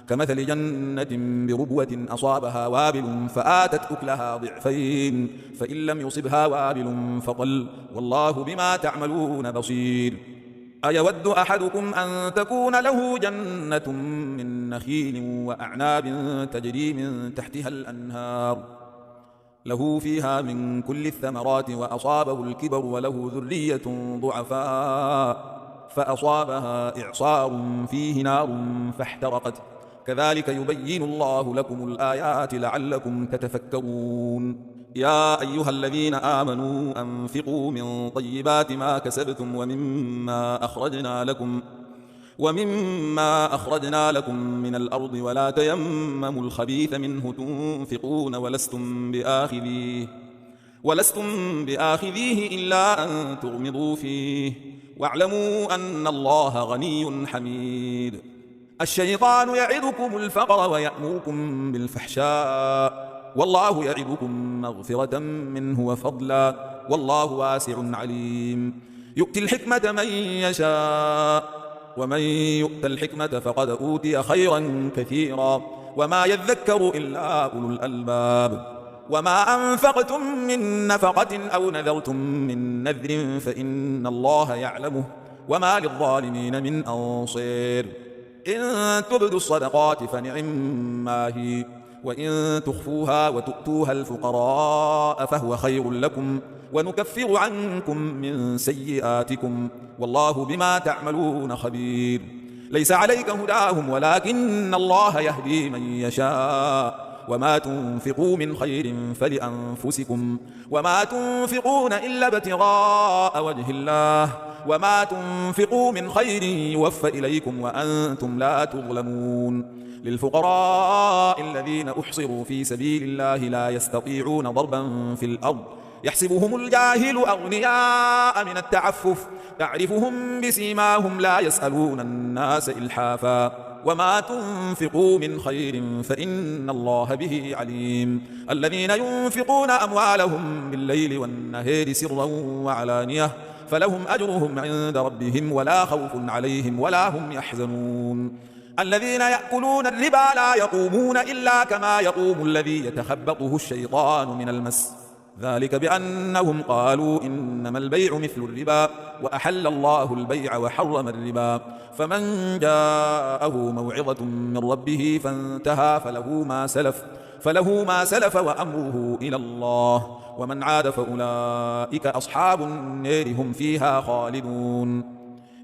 A: كمثل جنة بربوة أصابها وابل فآتت أكلها ضعفين فإن لم يصبها وابل فطل والله بما تعملون بصير أيود أحدكم أن تكون له جنة من نخيل وأعناب تجري من تحتها الأنهار له فيها من كل الثمرات وأصابه الكبر وله ذرية ضعفاء فأصابها إعصار فيه نار فاحترقت كذلك يبين الله لكم الآيات لعلكم تتفكرون يا أيها الذين آمنوا أنفقوا من طيبات ما كسبتم ومما أخرجنا لكم من الأرض ولا تيمموا الخبيث منه تنفقون ولستم بآخذيه إلا أن تغمضوا فيه واعلموا أن الله غني حميد الشيطان يعدكم الفقر ويأمركم بالفحشاء والله يعدكم مغفرة منه وفضلا والله واسع عليم يؤتي الحكمة من يشاء ومن يؤت الحكمة فقد أوتي خيرا كثيرا وما يذكر إلا أولو الألباب وما أنفقتم من نفقة أو نذرتم من نذر فإن الله يعلمه وما للظالمين من أنصير إن تبدوا الصدقات فنعما هي وإن تخفوها وتؤتوها الفقراء فهو خير لكم ونكفر عنكم من سيئاتكم والله بما تعملون خبير ليس عليك هداهم ولكن الله يهدي من يشاء وما تنفقوا من خير فلأنفسكم وما تنفقون إلا ابتغاء وجه الله وما تنفقوا من خير يوفى إليكم وأنتم لا تظلمون للفقراء الذين أحصروا في سبيل الله لا يستطيعون ضربا في الأرض يحسبهم الجاهل أغنياء من التعفف تعرفهم بسيماهم لا يسألون الناس إلحافا وما تنفقوا من خير فإن الله به عليم الذين ينفقون أموالهم بالليل والنهار سرا وعلانية فلهم أجرهم عند ربهم ولا خوف عليهم ولا هم يحزنون الذين يأكلون الربا لا يقومون إلا كما يقوم الذي يتخبطه الشيطان من المس ذلك بأنهم قالوا إنما البيع مثل الربا وأحل الله البيع وحرم الربا، فمن جاءه موعظة من ربه فانتهى فله ما سلف وأمره إلى الله، ومن عاد فأولئك أصحاب النار هم فيها خالدون.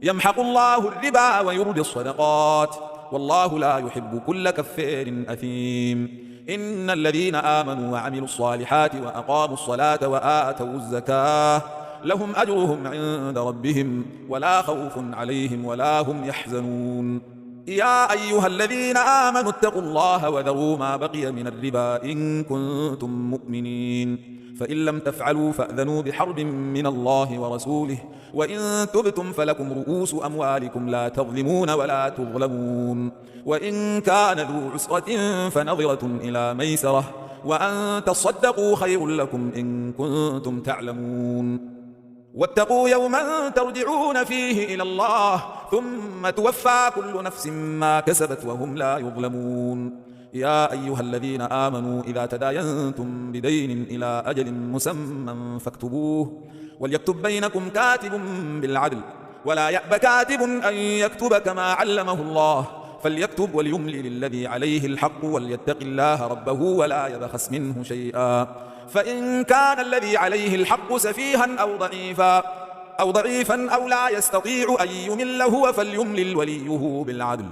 A: يمحق الله الربا ويربي الصدقات، والله لا يحب كل كفار أثيم. إن الذين آمنوا وعملوا الصالحات وأقاموا الصلاة وآتوا الزكاة لهم أجرهم عند ربهم ولا خوف عليهم ولا هم يحزنون. يا أيها الذين آمنوا اتقوا الله وذروا ما بقي من الربا إن كنتم مؤمنين، فإن لم تفعلوا فأذنوا بحرب من الله ورسوله، وإن تبتم فلكم رؤوس أموالكم لا تظلمون ولا تظلمون، وإن كان ذو عسرة فنظرة إلى ميسرة، وأن تصدقوا خير لكم إن كنتم تعلمون. واتقوا يوما ترجعون فيه إلى الله ثم توفى كل نفس ما كسبت وهم لا يظلمون. يا أيها الذين آمنوا إذا تداينتم بدين إلى أجل مسمى فاكتبوه، وليكتب بينكم كاتب بالعدل، ولا يأب كاتب أن يكتب كما علمه الله، فليكتب وليملل الذي عليه الحق وليتق الله ربه ولا يبخس منه شيئا، فإن كان الذي عليه الحق سفيها أو ضعيفا أو لا يستطيع أن يمل هو فليملل وليه بالعدل،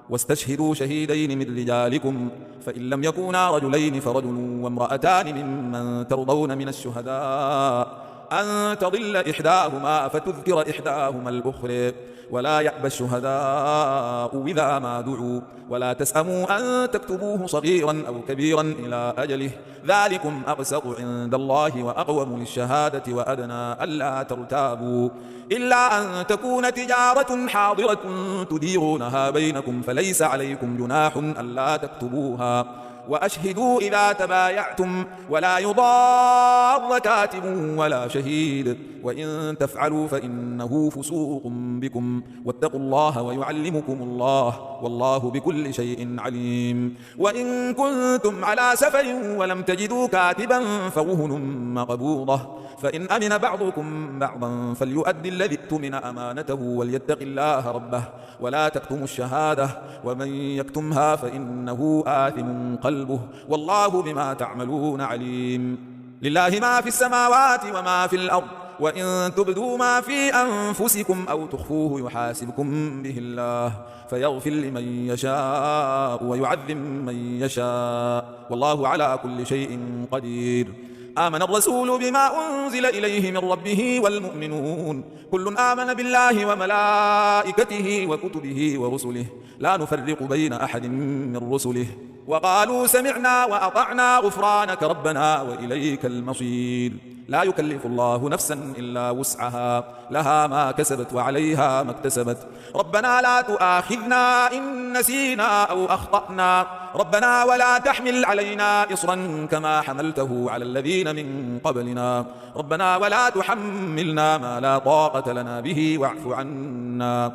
A: واستشهدوا شهيدين من رجالكم، فإن لم يكونا رجلين فرجل وامرأتان ممن ترضون من الشهداء أن تضل إحداهما فتذكر إحداهما الأخرى، ولا يأبى الشهداء إذا ما دعوا، ولا تسأموا أن تكتبوه صغيرا أو كبيرا إلى أجله، ذلكم أقسط عند الله وأقوم للشهادة وأدنى ألا ترتابوا، إلا أن تكون تجارة حاضرة تديرونها بينكم فليس عليكم جناح ألا تكتبوها، وأشهدوا إذا تبايعتم، ولا يضار كاتب ولا شهيد، وإن تفعلوا فإنه فسوق بكم، واتقوا الله ويعلمكم الله والله بكل شيء عليم. وإن كنتم على سفر ولم تجدوا كاتبا فرهن مقبوضة، فإن أمن بعضكم بعضا فليؤدي الذي اؤتمن أمانته وليتق الله ربه ولا تكتموا الشهادة، ومن يكتمها فإنه آثم قلبه والله بما تعملون عليم. لله ما في السماوات وما في الأرض، وإن تبدوا ما في أنفسكم أو تخفوه يحاسبكم به الله فيغفر لمن يشاء ويعذب من يشاء، والله على كل شيء قدير. آمن الرسول بما أنزل إليه من ربه والمؤمنون كل آمن بالله وملائكته وكتبه ورسله لا نفرق بين أحد من رسله، وقالوا سمعنا وأطعنا غفرانك ربنا وإليك المصير. لا يكلف الله نفسا إلا وسعها، لها ما كسبت وعليها ما اكتسبت. ربنا لا تؤاخذنا إن نسينا أو أخطأنا، ربنا ولا تحمل علينا إصرا كما حملته على الذين من قبلنا، ربنا ولا تحملنا ما لا طاقة لنا به واعف عنا